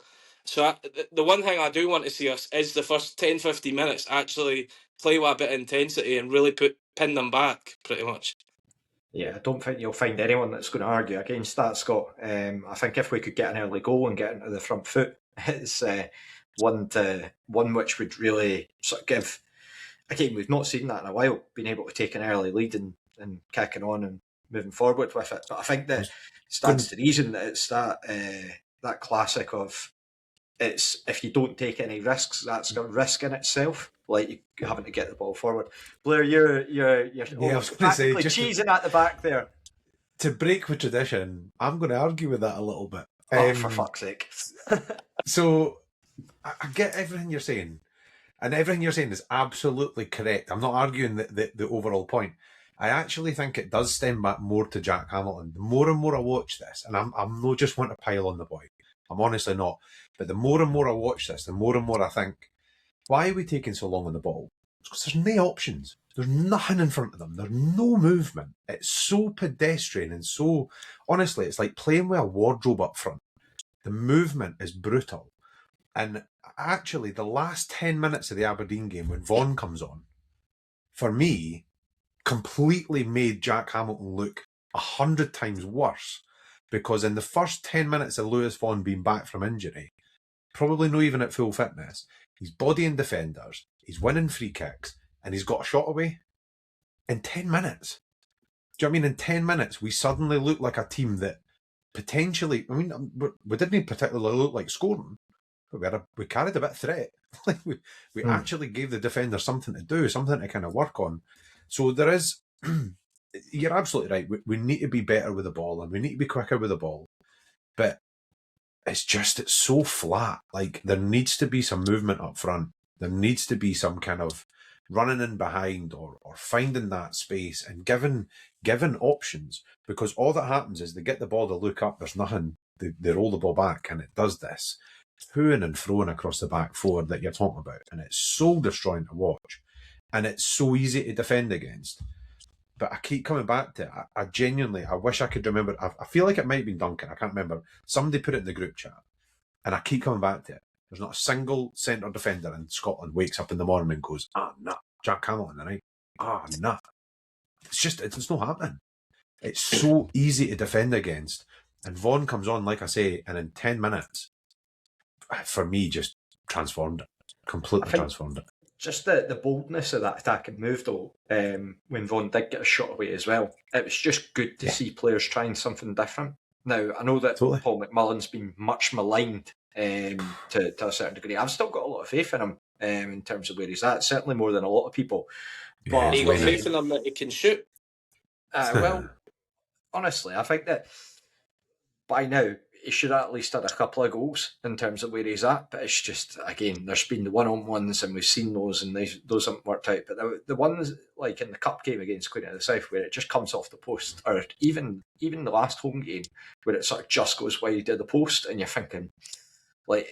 So the one thing I do want to see us is the first 10-15 minutes actually play with a bit of intensity and really pin them back, pretty much. Yeah, I don't think you'll find anyone that's going to argue against that, Scott. I think if we could get an early goal and get into the front foot, it's one which would really sort of give... Again, we've not seen that in a while, being able to take an early lead and kicking on and moving forward with it. But I think that stands to reason that it's that classic of, it's if you don't take any risks, that's a risk in itself. Like you having to get the ball forward. Blair, you're practically cheesing at the back there. To break with tradition, I'm going to argue with that a little bit. For fuck's sake! So I get everything you're saying, and everything you're saying is absolutely correct. I'm not arguing the overall point. I actually think it does stem back more to Jack Hamilton. The more and more I watch this, and I'm not just want to pile on the boy. I'm honestly not. But the more and more I watch this, the more and more I think, why are we taking so long on the ball? It's because there's no options. There's nothing in front of them. There's no movement. It's so pedestrian and so... Honestly, it's like playing with a wardrobe up front. The movement is brutal. And actually, the last 10 minutes of the Aberdeen game when Vaughan comes on, for me, completely made Jack Hamilton look 100 times worse, because in the first 10 minutes of Lewis Vaughan being back from injury, probably not even at full fitness, he's bodying defenders, he's winning free kicks, and he's got a shot away in 10 minutes. Do you know what I mean? In 10 minutes, we suddenly look like a team that potentially, I mean, we didn't particularly look like scoring, but we carried a bit of threat. Like we actually gave the defender something to do, something to kind of work on. So there is, you're absolutely right, we need to be better with the ball and we need to be quicker with the ball. But it's so flat. Like, there needs to be some movement up front. There needs to be some kind of running in behind or finding that space and giving options, because all that happens is they get the ball, they look up, there's nothing, they roll the ball back, and it does this to and froing across the back four that you're talking about, and it's so destroying to watch, and it's so easy to defend against. But I keep coming back to it. I genuinely, I wish I could remember. I feel like it might have been Duncan. I can't remember. Somebody put it in the group chat, and I keep coming back to it. There's not a single centre defender in Scotland wakes up in the morning and goes, nah, Jack Hamilton tonight. Nah. It's not happening. It's so easy to defend against. And Vaughan comes on, like I say, and in 10 minutes, for me, just transformed it. Completely transformed it. Just the boldness of that attacking move, though, when Vaughan did get a shot away as well, it was just good to see players trying something different. Now, I know that Paul McMullen's been much maligned to a certain degree. I've still got a lot of faith in him in terms of where he's at, certainly more than a lot of people. But you got faith in him that he can shoot? Well, honestly, I think that by now he should have at least had a couple of goals in terms of where he's at. But it's just, again, there's been the one-on-ones and we've seen those and those haven't worked out. But the ones like in the cup game against Queen of the South where it just comes off the post, or even the last home game where it sort of just goes wide of the post, and you're thinking, like,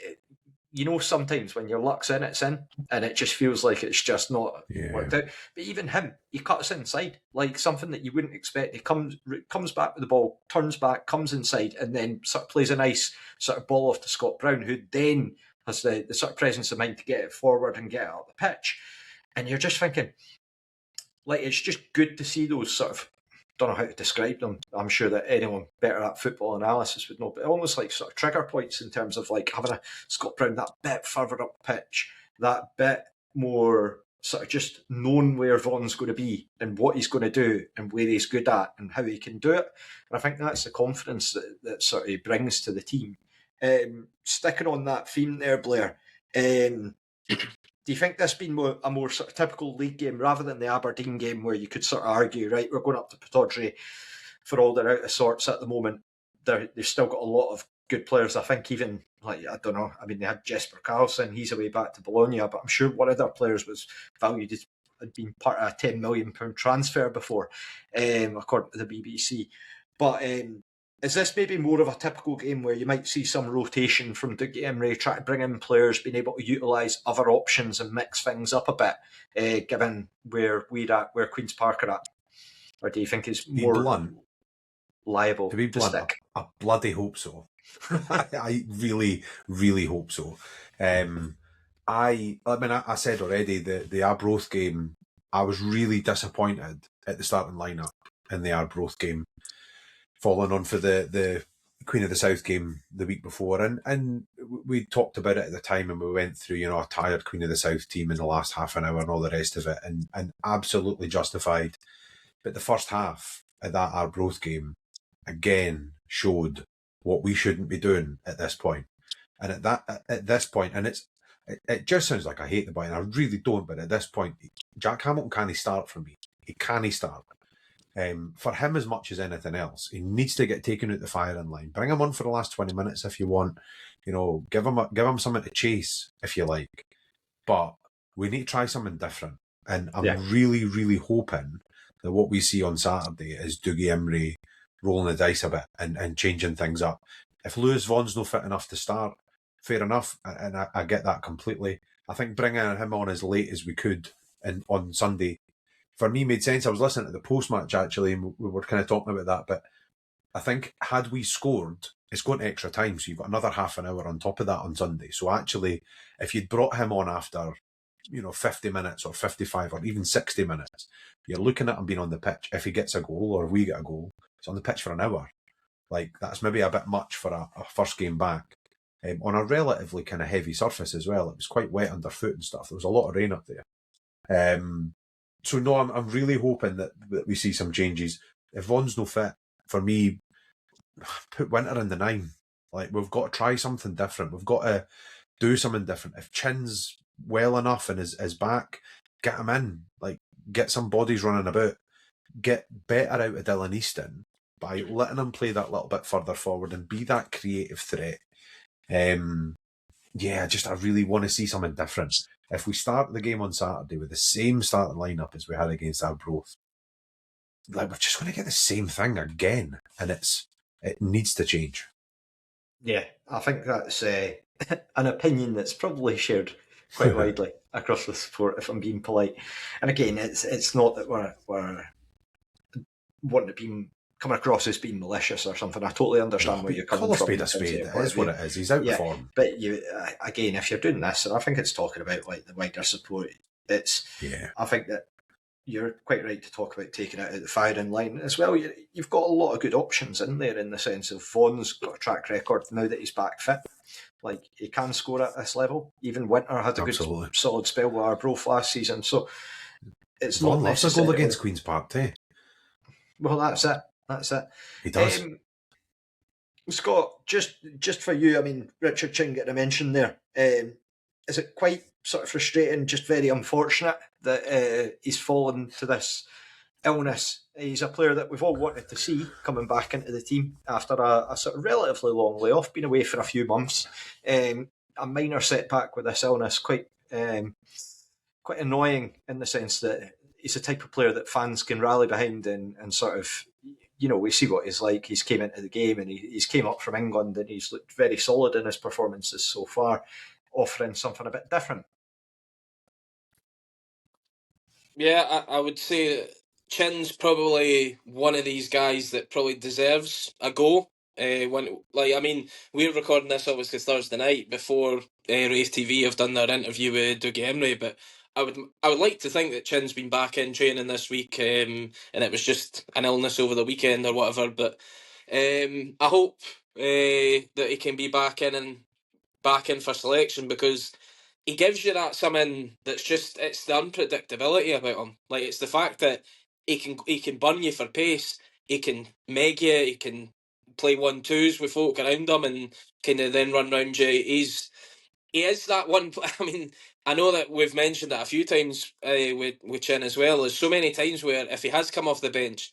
you know, sometimes when your luck's in, it's in, and it just feels like it's just not worked out. But even him, he cuts inside, like something that you wouldn't expect. He comes back with the ball, turns back, comes inside, and then sort of plays a nice sort of ball off to Scott Brown, who then has the sort of presence of mind to get it forward and get it out of the pitch. And you're just thinking, like, it's just good to see those sort of, don't know how to describe them. I'm sure that anyone better at football analysis would know, but almost like sort of trigger points in terms of like having a Scott Brown that bit further up the pitch, that bit more sort of just knowing where Vaughan's going to be and what he's going to do and where he's good at and how he can do it. And I think that's the confidence that sort of brings to the team. Sticking on that theme there, Blair, do you think this been a more sort of typical league game rather than the Aberdeen game where you could sort of argue, right, we're going up to Pittodrie for all they're out of sorts at the moment. They've still got a lot of good players. I think even, like, I don't know, I mean, they had Jesper Karlsson, he's away back to Bologna, but I'm sure one of their players was valued as had been part of a £10 million transfer before, according to the BBC. But is this maybe more of a typical game where you might see some rotation from Dougie Imrie, try to bring in players, being able to utilise other options and mix things up a bit, given where we're at, where Queen's Park are at? Or do you think it's more liable to be blunt? stick? I bloody hope so. I really, really hope so. I mean, I said already, the Arbroath game, I was really disappointed at the starting lineup in the Arbroath game, following on for the Queen of the South game the week before, and we talked about it at the time, and we went through, you know, a tired Queen of the South team in the last half an hour and all the rest of it, and absolutely justified. But the first half of that Arbroath game again showed what we shouldn't be doing at this point. And at this point, and it just sounds like I hate the boy, and I really don't, but at this point, Jack Hamilton can't start for me. He can't start. For him as much as anything else, he needs to get taken out the firing line. Bring him on for the last 20 minutes if you want. You know, give him something to chase if you like. But we need to try something different. And I'm really, really hoping that what we see on Saturday is Dougie Imrie rolling the dice a bit and changing things up. If Lewis Vaughan's not fit enough to start, fair enough, and I get that completely. I think bringing him on as late as we could on Sunday, for me, made sense. I was listening to the post-match, actually, and we were kind of talking about that, but I think had we scored it's going to extra time, so you've got another half an hour on top of that on Sunday. So actually, if you'd brought him on after, 50 minutes or 55 or even 60 minutes, you're looking at him being on the pitch. If he gets a goal or we get a goal, he's on the pitch for an hour. Like, that's maybe a bit much for a first game back. On a relatively kind of heavy surface as well. It was quite wet underfoot and stuff. There was a lot of rain up there. So no, I'm really hoping that we see some changes. If Vaughan's no fit, for me, put Winter in the 9. Like, we've got to try something different. We've got to do something different. If Chin's well enough and is back, get him in. Like, get some bodies running about. Get better out of Dylan Easton by letting him play that little bit further forward and be that creative threat. I really want to see something different. If we start the game on Saturday with the same starting lineup as we had against Arbroath, like, we're just going to get the same thing again, and it needs to change. Yeah, I think that's an opinion that's probably shared quite widely across the sport, if I'm being polite. And again, it's not that we're wanting to be coming across as being malicious or something. I totally understand where you're coming from. Call a spade. It is what it is. He's out of form. But again, if you're doing this, and I think it's talking about like the wider support, I think that you're quite right to talk about taking it out the firing line as well. You've got a lot of good options in there, in the sense of Vaughan's got a track record now that he's back fit. Like, he can score at this level. Even Winter had a good solid spell with Arbroath last season. So it's Vaughan not loves a goal against Queen's Park too. Well, that's it. He does. Scott, just for you, I mean, Richard Ching getting a mention there. Is it quite sort of frustrating, just very unfortunate that he's fallen to this illness? He's a player that we've all wanted to see coming back into the team after a sort of relatively long layoff, been away for a few months. A minor setback with this illness, quite annoying in the sense that he's the type of player that fans can rally behind and sort of, we see what he's like. He's came into the game and he's came up from England and he's looked very solid in his performances so far, offering something a bit different. Yeah, I would say Chin's probably one of these guys that probably deserves a go. We're recording this obviously Thursday night before Raith TV have done their interview with Dougie Emery, but I would like to think that Chin's been back in training this week, and it was just an illness over the weekend or whatever. But I hope that he can be back in for selection, because he gives you that something that's just, it's the unpredictability about him. Like, it's the fact that he can burn you for pace, he can meg you, he can play 1-2s with folk around him and kind of then run round you. He is that one. I mean, I know that we've mentioned that a few times with Chin as well. There's so many times where if he has come off the bench,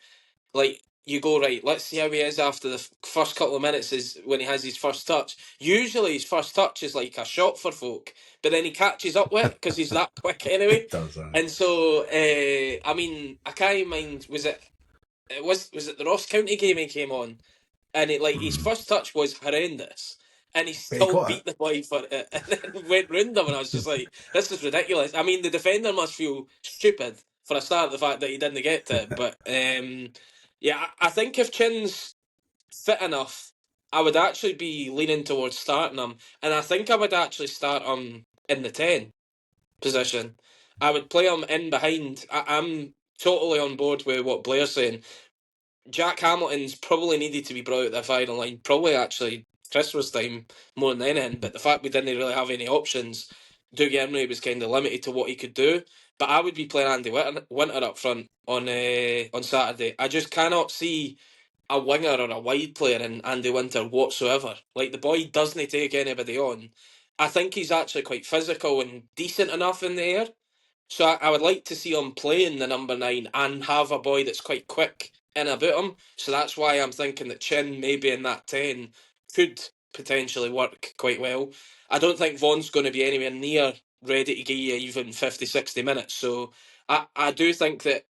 like, you go, right, let's see how he is after the first couple of minutes is when he has his first touch. Usually his first touch is like a shot for folk, but then he catches up with it because he's that quick anyway. Does that. And so, I can't mind, was it the Ross County game he came on? And his first touch was horrendous. And he still beat the boy for it and then went round him, and I was just like, this is ridiculous. I mean, the defender must feel stupid for a start, the fact that he didn't get to it. But I think if Chin's fit enough, I would actually be leaning towards starting him. And I think I would actually start him in the 10 position. I would play him in behind. I'm totally on board with what Blair's saying. Jack Hamilton's probably needed to be brought out the firing line, probably actually Christmas time more than anything, but the fact we didn't really have any options, Dougie Emery was kind of limited to what he could do. But I would be playing Andy Winter up front on Saturday. I just cannot see a winger or a wide player in Andy Winter whatsoever. Like, the boy doesn't take anybody on. I think he's actually quite physical and decent enough in the air. So I would like to see him playing the number 9 and have a boy that's quite quick in about him. So that's why I'm thinking that Chin maybe in that 10 could potentially work quite well. I don't think Vaughan's going to be anywhere near ready to give you even 50, 60 minutes. So I do think that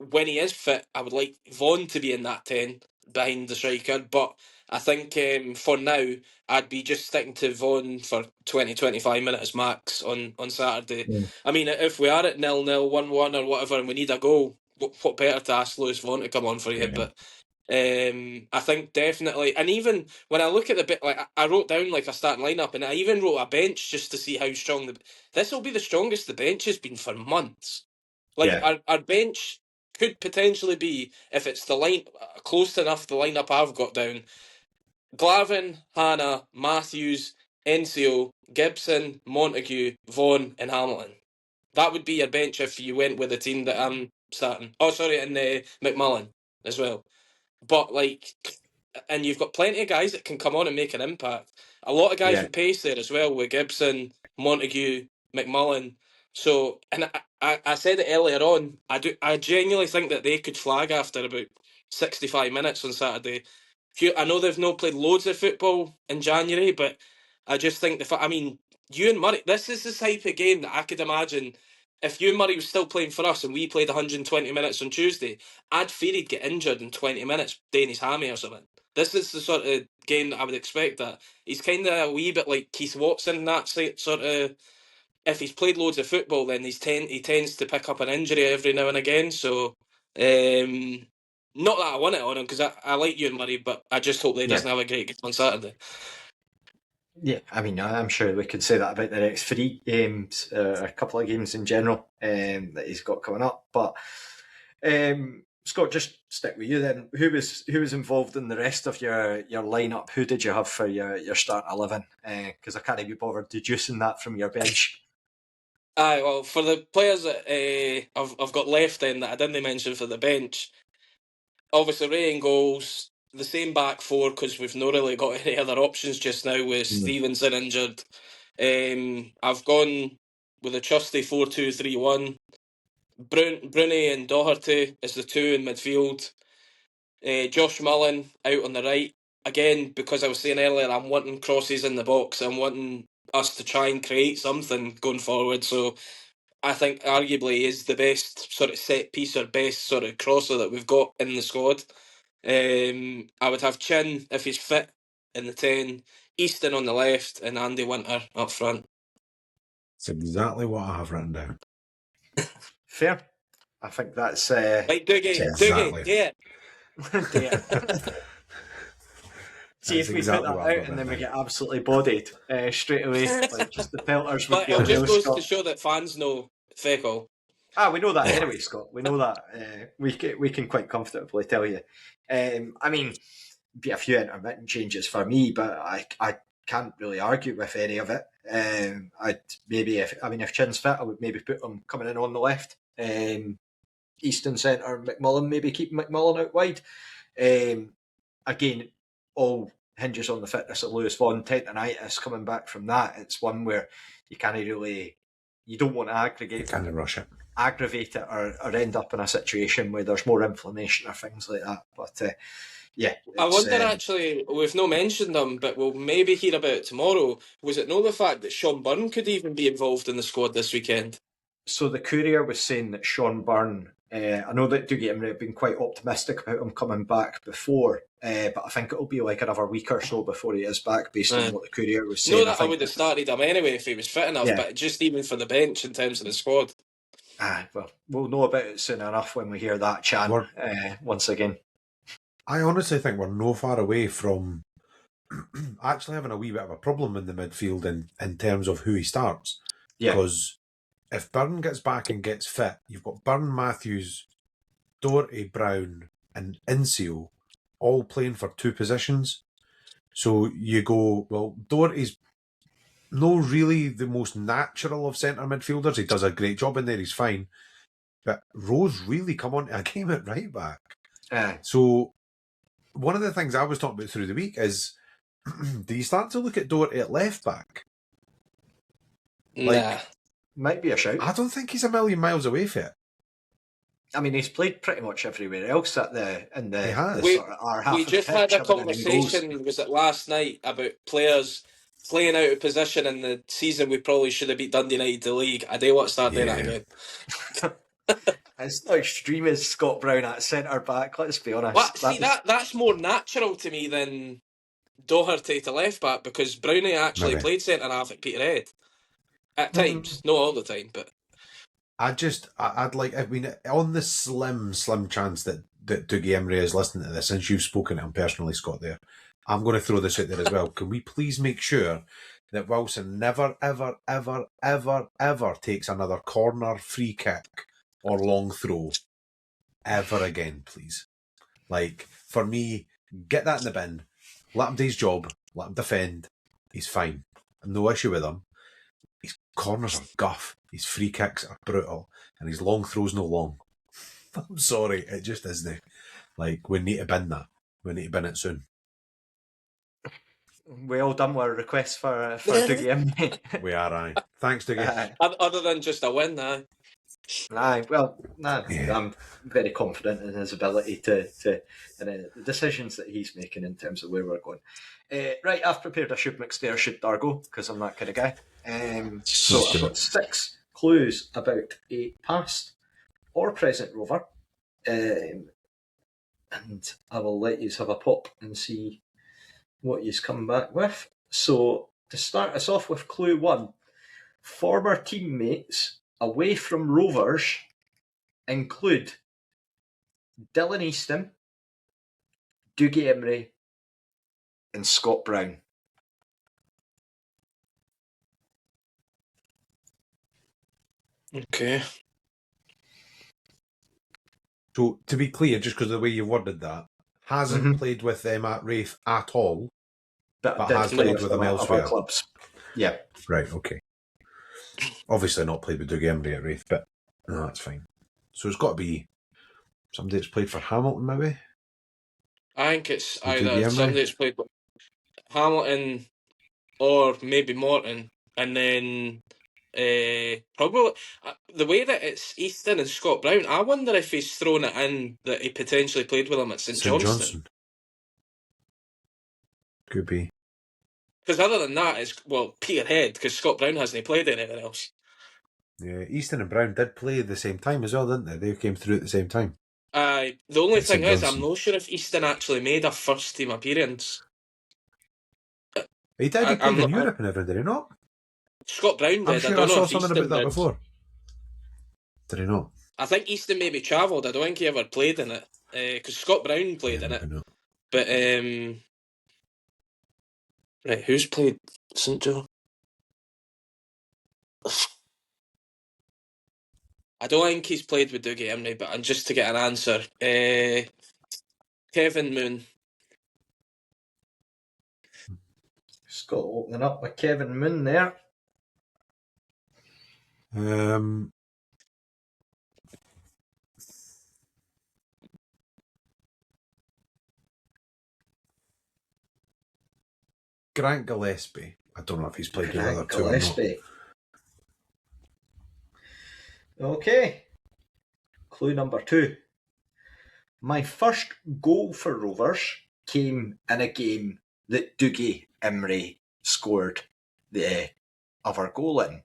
when he is fit, I would like Vaughan to be in that 10 behind the striker. But I think for now, I'd be just sticking to Vaughan for 20, 25 minutes max on Saturday. Yeah. I mean, if we are at 0-0, 1-1 or whatever, and we need a goal, what better to ask Lewis Vaughan to come on for you? Yeah. But I think definitely, and even when I look at the bit, like I wrote down like a starting lineup, and I even wrote a bench just to see how strong this will be. The strongest the bench has been for months. Like our bench could potentially be, if it's the line close enough, the lineup I've got down: Glavin, Hannah, Matthews, NCO, Gibson, Montague, Vaughan, and Hamilton. That would be your bench if you went with the team that I'm starting. Oh, sorry, and McMullen as well. But like, and you've got plenty of guys that can come on and make an impact. A lot of guys with pace there as well, with Gibson, Montague, McMullen. So, and I said it earlier on. I genuinely think that they could flag after about 65 minutes on Saturday. I know they've not played loads of football in January, but I just think Ewan Murray. This is the type of game that I could imagine. If Ewan Murray was still playing for us and we played 120 minutes on Tuesday, I'd fear he'd get injured in 20 minutes, doing his hammy or something. This is the sort of game that I would expect that. He's kind of a wee bit like Keith Watson in that sort of... If he's played loads of football, then he tends to pick up an injury every now and again. So, not that I want it on him, because I like Ewan Murray, but I just hope that he doesn't have a great game on Saturday. Yeah, I mean, I'm sure we could say that about the next 3 games, a couple of games in general that he's got coming up. But Scott, just stick with you then. Who was involved in the rest of your lineup? Who did you have for your starting 11? Because I can't be bothered deducing that from your bench. Aye, well, for the players that I've got left in that I didn't mention for the bench, obviously Ray in goals, the same back four, because we've not really got any other options just now with Stevenson injured. I've gone with a trusty 4-2-3-1. Bruni and Doherty is the 2 in midfield. Josh Mullen out on the right. Again, because I was saying earlier, I'm wanting crosses in the box. I'm wanting us to try and create something going forward. So I think arguably he is the best sort of set piece or best sort of crosser that we've got in the squad. I would have Chin, if he's fit, in the 10, Easton on the left, and Andy Winter up front. It's exactly what I have written down. Fair. I think that's... Like Dougie, yeah. See if we put that out and then we get absolutely bodied straight away, like just the pelters. But it just goes to show that fans know feckle. We know that anyway, Scott. We know that. We can quite comfortably tell you. I mean, be a few intermittent changes for me, but I can't really argue with any of it. If Chin's fit, I would maybe put him coming in on the left. Eastern centre, McMullen, maybe keep McMullen out wide. Again, all hinges on the fitness of Lewis Vaughan. Tendinitis coming back from that, it's one where you don't want to aggravate it or end up in a situation where there's more inflammation or things like that. But I wonder actually, we've not mentioned them, but we'll maybe hear about it tomorrow. Was it not the fact that Sean Byrne could even be involved in the squad this weekend? So the Courier was saying that Sean Byrne, I know that Dougie have been quite optimistic about him coming back before, but I think it'll be like another week or so before he is back, based on what the Courier was saying. No, that I would have started him anyway if he was fit enough, but just even for the bench in terms of the squad. Well, we'll know about it soon enough when we hear that chant once again. I honestly think we're no far away from actually having a wee bit of a problem in the midfield in terms of who he starts. Because if Byrne gets back and gets fit, you've got Byrne, Matthews, Doherty, Brown and Incio all playing for 2 positions. So you go, well, Doherty's no really the most natural of centre midfielders. He does a great job in there, he's fine. But Rose really come on to a game at right back. So one of the things I was talking about through the week is, do you start to look at Doherty at left back? Might be a shout. I don't think he's a million miles away from it. I mean, he's played pretty much everywhere else we just had a conversation, was it last night, about players playing out of position in the season we probably should have beat Dundee United to the league. I do want to start doing that again. It's not extreme as Scott Brown at centre back, let's be honest. That's more natural to me than Doherty to left back, because Brownie actually played centre half at Peterhead. At times, not all the time, but I'd like, on the slim chance that that Dougie Emery is listening to this, since you've spoken to him personally, Scott, there, I'm going to throw this out there as well. Can we please make sure that Wilson never, ever, ever, ever, ever takes another corner, free kick, or long throw ever again, please? Like, for me, get that in the bin, let him do his job, let him defend, he's fine. No issue with him. His corners are guff, his free kicks are brutal, and his long throws no long. I'm sorry, it just isn't. Like, we need to bin that. We need to bin it soon. We all done with our requests for Dougie Emery. We are, aye. Thanks, Dougie. Other than just a win, aye. Yeah. I'm very confident in his ability to and the decisions that he's making in terms of where we're going. Right, I've prepared a Should McStay or Should Dargo, because I'm that kind of guy. So I've got 6 clues about a past or present Rover, and I will let you have a pop and see what he's come back with. So to start us off with clue 1, former teammates away from Rovers include Dylan Easton, Dougie Emery, and Scott Brown. Okay. So, to be clear, just because of the way you worded that, hasn't played with them at Raith at all, but has played with them elsewhere. Clubs. Yeah. Right, okay. Obviously not played with Dougie Emery at Raith, but no, that's fine. So it's got to be somebody that's played for Hamilton, maybe? I think it's Dougie either Emery? somebody that's played with Hamilton or maybe Morton, and then probably the way that it's Easton and Scott Brown, I wonder if he's thrown it in that he potentially played with him at St Johnstone. Could be. Because other than that, it's, well, Peterhead, because Scott Brown hasn't played anything else. Yeah, Easton and Brown did play at the same time as well, didn't they? They came through at the same time. The only thing is, Johnstone. I'm not sure if Easton actually made a first team appearance. He did. He played in Europe and everything, did he not? Scott Brown did. I'm sure I don't know saw if something Easton about that did. before. Did he not? I think Easton maybe travelled. I don't think he ever played in it. Because Scott Brown played in it. But, right, who's played St Joe? I don't think he's played with Dougie Emery, but just to get an answer, Kevin Moon. Scott opening up with Kevin Moon there. Grant Gillespie. I don't know if he's played with the other two or not. Okay. Clue number 2. My first goal for Rovers came in a game that Dougie Emery scored the other goal in.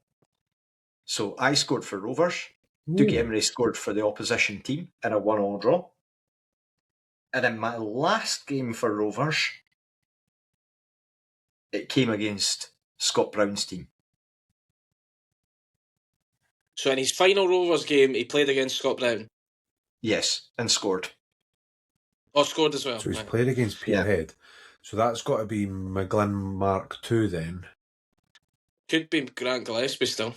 So I scored for Rovers. Dougie Emery scored for the opposition team in a 1-1 draw. And in my last game for Rovers, it came against Scott Brown's team. So in his final Rovers game, he played against Scott Brown? Yes, and scored. Oh, scored as well. So he's played against Peterhead. Yeah. So that's got to be McGlynn Mark II then. Could be Grant Gillespie still.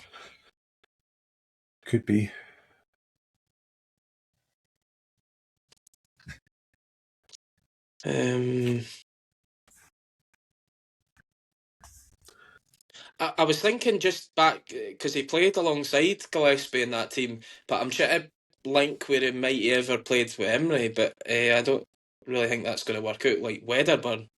Could be. I was thinking just back, because he played alongside Gillespie in that team, but I'm trying to link where he might have ever played with Emery, but I don't really think that's going to work out. Like Wedderburn.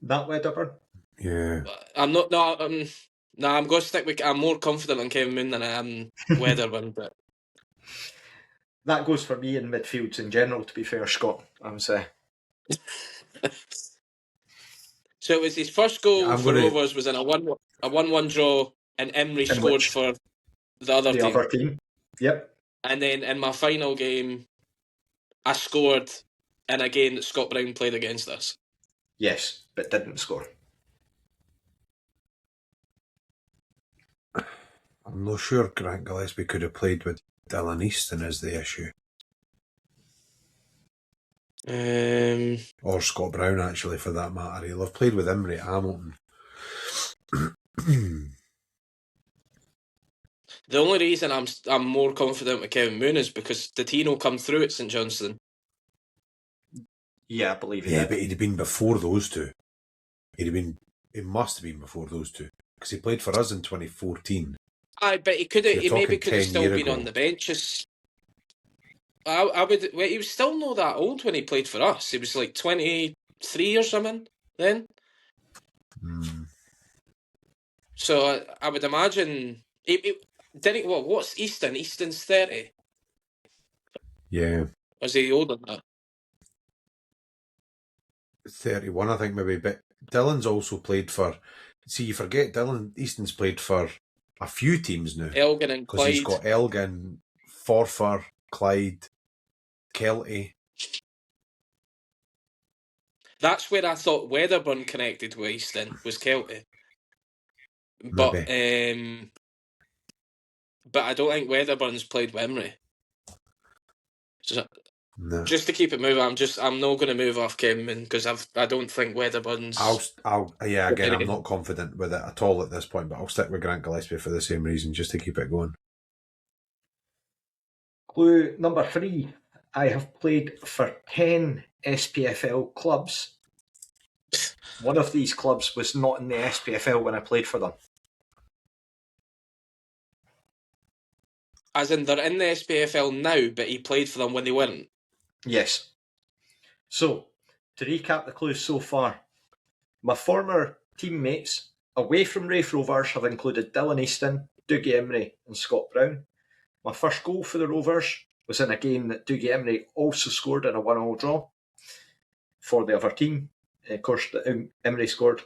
That Wedderburn? Yeah. I'm not. No, I'm going to stick with. I'm more confident on Kevin Moon than I am Wedderburn, but that goes for me in midfields in general. To be fair, Scott, I would say. So it was his first goal for Rovers was in a 1-1 draw, and Emery scored for the other team. Yep. And then in my final game, I scored in a game that Scott Brown played against us. Yes, but didn't score. I'm not sure Grant Gillespie could have played with Dylan Easton is the issue. Or Scott Brown, actually, for that matter. He'll have played with Emery at Hamilton. The only reason I'm more confident with Kevin Moon is because did he not come through at St Johnstone? Yeah, I believe he Yeah, did. but he'd have been before those two. He must have been before those two. Because he played for us in 2014. Aye, but he maybe could have 10 still year been ago. on the benches. He was still not that old when he played for us. He was like 23 or something then. So I would imagine what's Easton? Easton's 30. Yeah. Was he older than that? 31, I think, maybe. But Dylan's also played for... See, you forget Easton's played for a few teams now. Elgin and Because he's Clyde. got Elgin, Forfar, Clyde, Kelty. That's where I thought Wedderburn connected with Easton, was Kelty. But I don't think Wedderburn's played with Emery. So, No. just to keep it moving, I'm not going to move off Kevin because I don't think Wedderburn's. Again, I'm not confident with it at all at this point, but I'll stick with Grant Gillespie for the same reason, just to keep it going. Clue number 3. I have played for 10 SPFL clubs. One of these clubs was not in the SPFL when I played for them. As in, they're in the SPFL now, but he played for them when they weren't? Yes. So, to recap the clues so far, my former teammates away from Raith Rovers have included Dylan Easton, Dougie Emery and Scott Brown. My first goal for the Rovers was in a game that Dougie Emery also scored in a 1-1 draw for the other team. Of course, Emery scored.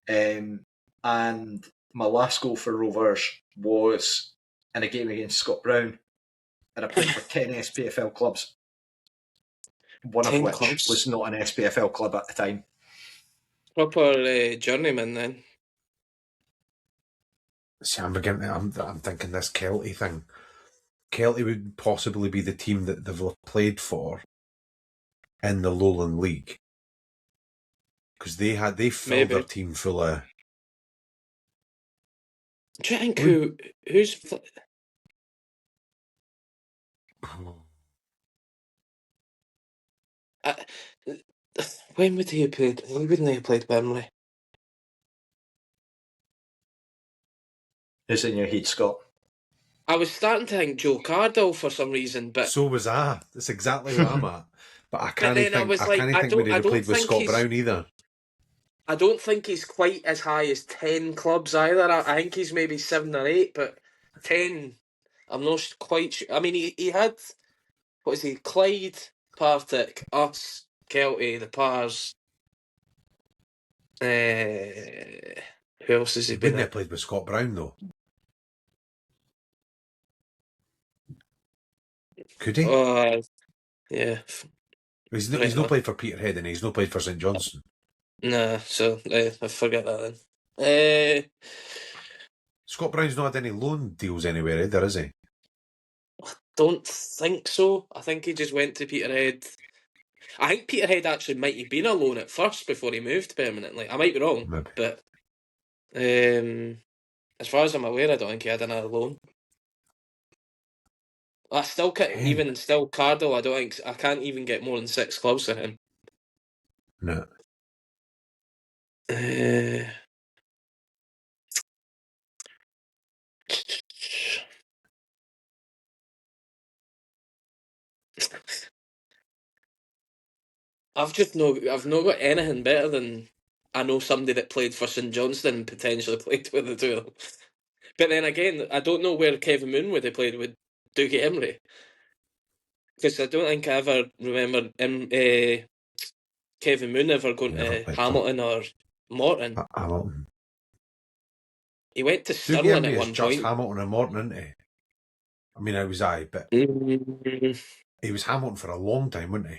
And my last goal for Rovers was in a game against Scott Brown. And I played for 10 SPFL clubs. One of which clubs was not an SPFL club at the time. Proper journeyman then. See, I'm thinking this Kelty thing. Kelty would possibly be the team that they've played for in the Lowland League. Because they filled their team full of... Do you think who's... when would he have played? When wouldn't he have played Burnley? Who's in your head, Scott? I was starting to think Joe Cardle for some reason, but... So was I. That's exactly where I'm at. But I can't think I we'd have played with Scott Brown either. I don't think he's quite as high as 10 clubs either. I think he's maybe 7 or 8, but 10, I'm not quite sure. I mean, he had, what is he, Clyde, Partick, us, Kelty, the Pars. Who else has he been? Wouldn't have played with Scott Brown, though. Could he? Yeah. He's not played for Peterhead and he's not played for St Johnstone. Nah, so I forget that then. Scott Brown's not had any loan deals anywhere either, is he? Don't think so. I think he just went to Peterhead. I think Peterhead actually might have been a loan at first before he moved permanently. I might be wrong, maybe. But as far as I'm aware, I don't think he had another loan. I still can't, Cardle, I can't even get more than 6 clubs for him. No. I've not got anything better than I know somebody that played for St Johnstone and potentially played with the two of them. But then again, I don't know where Kevin Moon would have played with Dougie Emery. Because I don't think I ever remember Kevin Moon ever going to Hamilton or Morton. Hamilton. He went to Stirling at one point. Just Hamilton and Morton, isn't he? I mean, I was but he was Hamilton for a long time, wasn't he?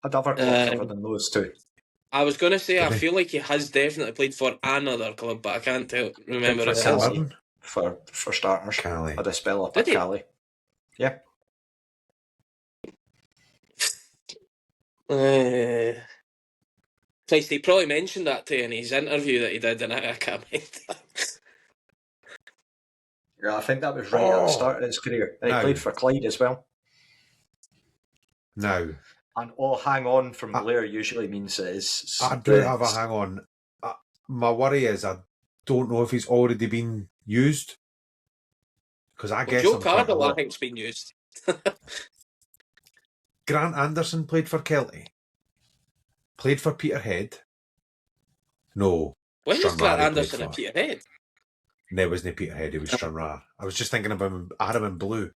I'd other clubs other than those two. I was going to say, I feel like he has definitely played for another club, but I can't remember it. For starters. Cali. I'd spell up at Cali. Yeah. Christ, he probably mentioned that to you in his interview that he did, and I can't mind that. Yeah, I think that was right at the start of his career. And he played for Clyde as well. Now. And hang on from Blair usually means it is... I do have a hang on. My worry is I don't know if he's already been used. Because I guess Joe Cardle, I think's been used. Grant Anderson played for Kelty. Played for Peterhead. No. When was Grant Anderson at Peterhead? No, it wasn't Peterhead, it was Stranraer. I was just thinking about him. I had him in blue.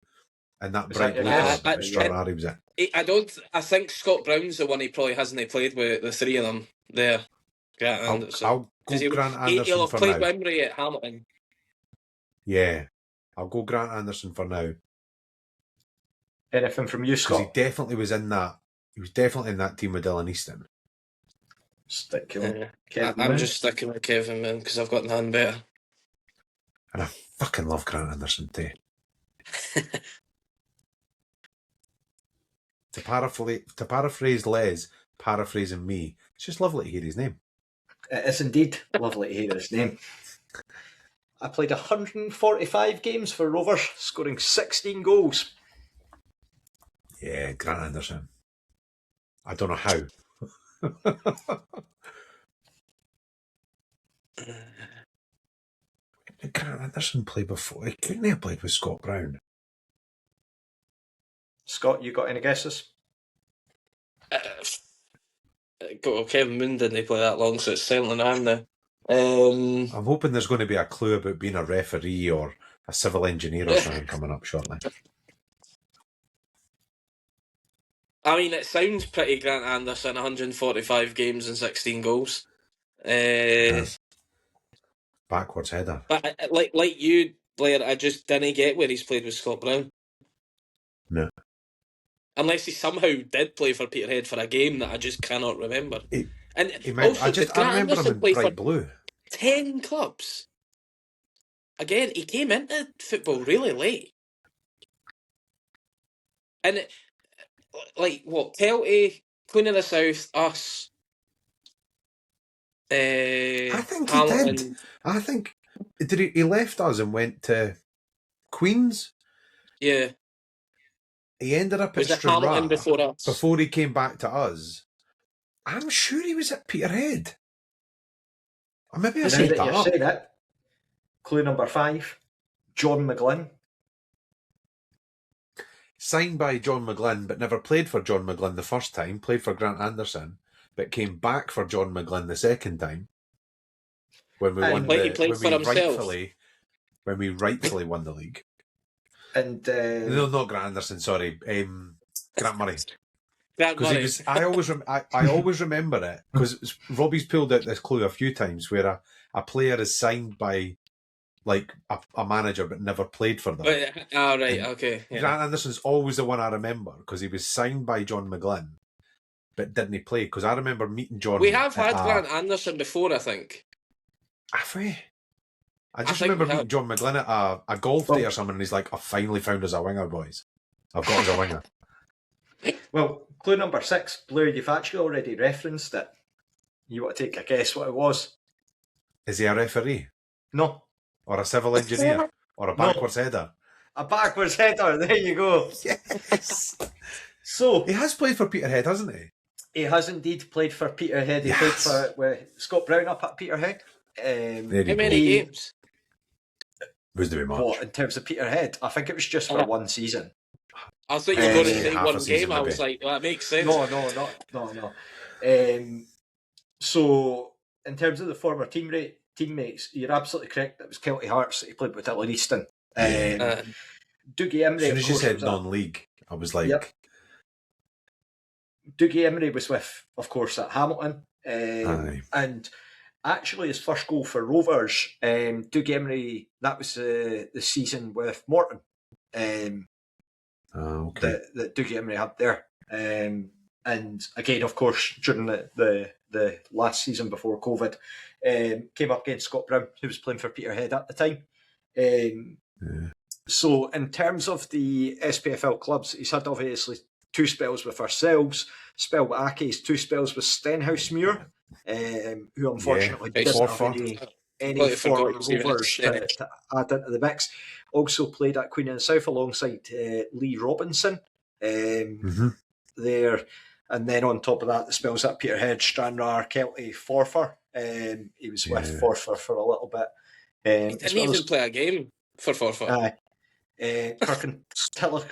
And that bright blue colour, Stranraer he was in. I think Scott Brown's the one he probably hasn't played with the three of them there. Grant Anderson. I'll go Grant Anderson he'll have for played now. Wembley at Hamilton. Yeah. I'll go Grant Anderson for now. Anything from you, Scott? Because he definitely was in that. He was definitely in that team with Dylan Easton. Stick with I'm just sticking with Kevin Moon because I've got none better. And I fucking love Grant Anderson too. To paraphrase Les, paraphrasing me, it's just lovely to hear his name. It is indeed lovely to hear his name. I played 145 games for Rovers, scoring 16 goals. Yeah, Grant Anderson. I don't know how. Did Grant Anderson play before? He couldn't have played with Scott Brown. Scott, you got any guesses? Kevin Moon didn't play that long, so it's certainly not him now. I'm hoping there's going to be a clue about being a referee or a civil engineer or something coming up shortly. I mean, it sounds pretty Grant Anderson, 145 games and 16 goals. Backwards header. But like you, Blair, I just didn't get where he's played with Scott Brown. No. Unless he somehow did play for Peterhead for a game that I just cannot remember. I remember him in bright blue. 10 clubs. Again, he came into football really late. And, Kelty, Queen of the South, us. I think Hamilton. he did. I think he left us and went to Queen's. Yeah. He ended up at Stranraer before he came back to us. I'm sure he was at Peterhead. Or maybe I said that up. Say that. Clue number 5. John McGlynn. Signed by John McGlynn, but never played for John McGlynn the first time. Played for Grant Anderson, but came back for John McGlynn the second time. When we won when we rightfully won the league. And no, not Grant Anderson. Sorry, Grant Murray. Grant Murray. I always remember it because Robbie's pulled out this clue a few times where a player is signed by like a manager but never played for them. Right, okay. Yeah. Grant Anderson's always the one I remember because he was signed by John McGlynn, but didn't play? Because I remember meeting John. We have had Grant Anderson before, I think. Have we? I remember meeting John McGlynn at a golf day or something, and he's like, I finally found us a winger, boys. I've got us a winger. Well, clue number 6, Blair, you've actually already referenced it. You want to take a guess what it was? Is he a referee? No. Or a civil engineer? Or a backwards header? A backwards header, there you go. Yes. So he has played for Peterhead, hasn't he? He has indeed played for Peterhead. He played with Scott Brown up at Peterhead. How many games? Was there much? What, in terms of Peterhead? I think it was just for one season. I thought you were going to say one game. I was like, well, that makes sense. No. So, in terms of the former teammates, you're absolutely correct. It was Kelty Hearts that he played with at Easton. Dougie Emery. As soon as you said non-league, I was like... Yep. Dougie Emery was with, of course, at Hamilton. And actually, his first goal for Rovers, Dougie Emery, that was the season with Morton. That Dougie Emery had there. And again, of course, during the last season before COVID, came up against Scott Brown, who was playing for Peterhead at the time. So in terms of the SPFL clubs, he's had obviously 2 spells with ourselves, spell with Ake's, 2 spells with Stenhousemuir, who unfortunately Yeah, didn't Forfar. have any former Rovers to add into the mix. Also played at Queen of the South alongside Lee Robinson there. And then on top of that, the spells at Peterhead, Stranraer, Kelty, Forfar. He was with Forfar for a little bit. He didn't even play a game for Forfar. Kirkintilloch,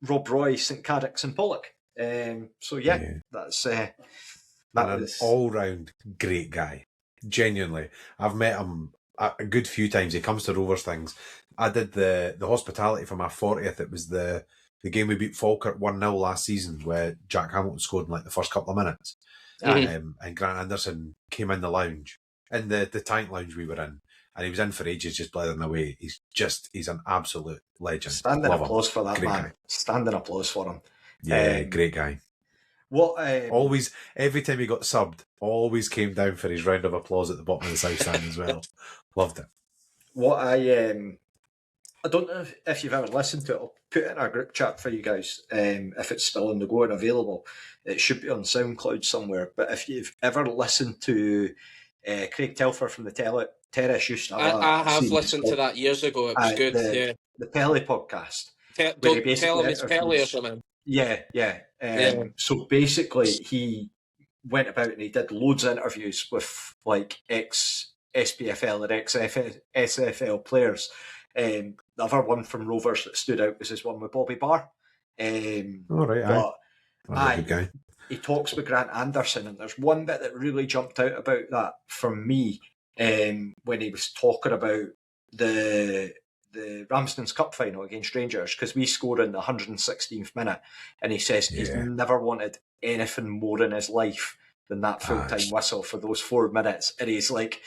Rob Roy, St Cadix and Pollock. That's an all-round great guy. Genuinely. I've met him a good few times. He comes to Rovers things. I did the hospitality for my 40th. It was the game we beat Falkirk 1-0 last season, where Jack Hamilton scored in like the first couple of minutes. And Grant Anderson came in the lounge, in the tank lounge we were in, and he was in for ages just blithering away. He's an absolute legend. Standing applause for that, great man. Guy. Standing applause for him. Yeah, great guy. Always, every time he got subbed, always came down for his round of applause at the bottom of the South Stand as well. Loved it. I don't know if you've ever listened to it. I'll put it in our group chat for you guys if it's still on the go and available. It should be on SoundCloud somewhere. But if you've ever listened to Craig Telfer from the Terrace used to have I have listened to that years ago. It was good. The Pelly podcast. Don't tell him it's Pelly or something. Yeah. So basically, he went about and he did loads of interviews with like ex-SPFL and ex-SFL players. The other one from Rovers that stood out was his one with Bobby Barr. Good guy. He talks with Grant Anderson, and there's one bit that really jumped out about that from me when he was talking about the Ramsden's Cup final against Rangers, because we scored in the 116th minute, and he says he's never wanted anything more in his life than that full-time whistle for those 4 minutes. And he's like,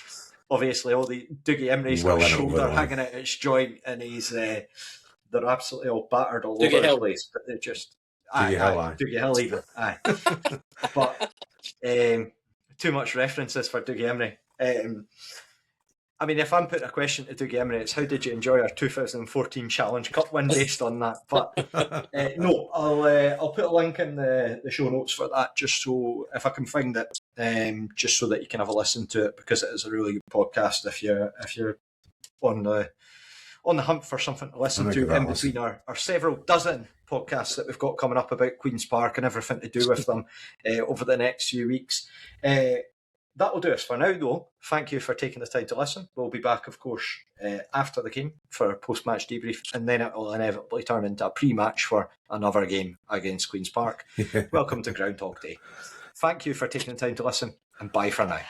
obviously, all the Dougie Emery's got his shoulder hanging out its joint, and he's they're absolutely all battered all over the place. But they're just Dougie Hill even. But too much references for Dougie Emery. I mean, if I'm putting a question to Dougie Emery, it's how did you enjoy our 2014 Challenge Cup win based on that? But no, I'll put a link in the show notes for that, just so if I can find it, just so that you can have a listen to it, because it is a really good podcast if you're on the hunt for something to listen to in between our several dozen podcasts that we've got coming up about Queen's Park and everything to do with them over the next few weeks. That'll do us for now, though. Thank you for taking the time to listen. We'll be back, of course, after the game for a post-match debrief, and then it will inevitably turn into a pre-match for another game against Queen's Park. Welcome to Groundhog Day. Thank you for taking the time to listen, and bye for now.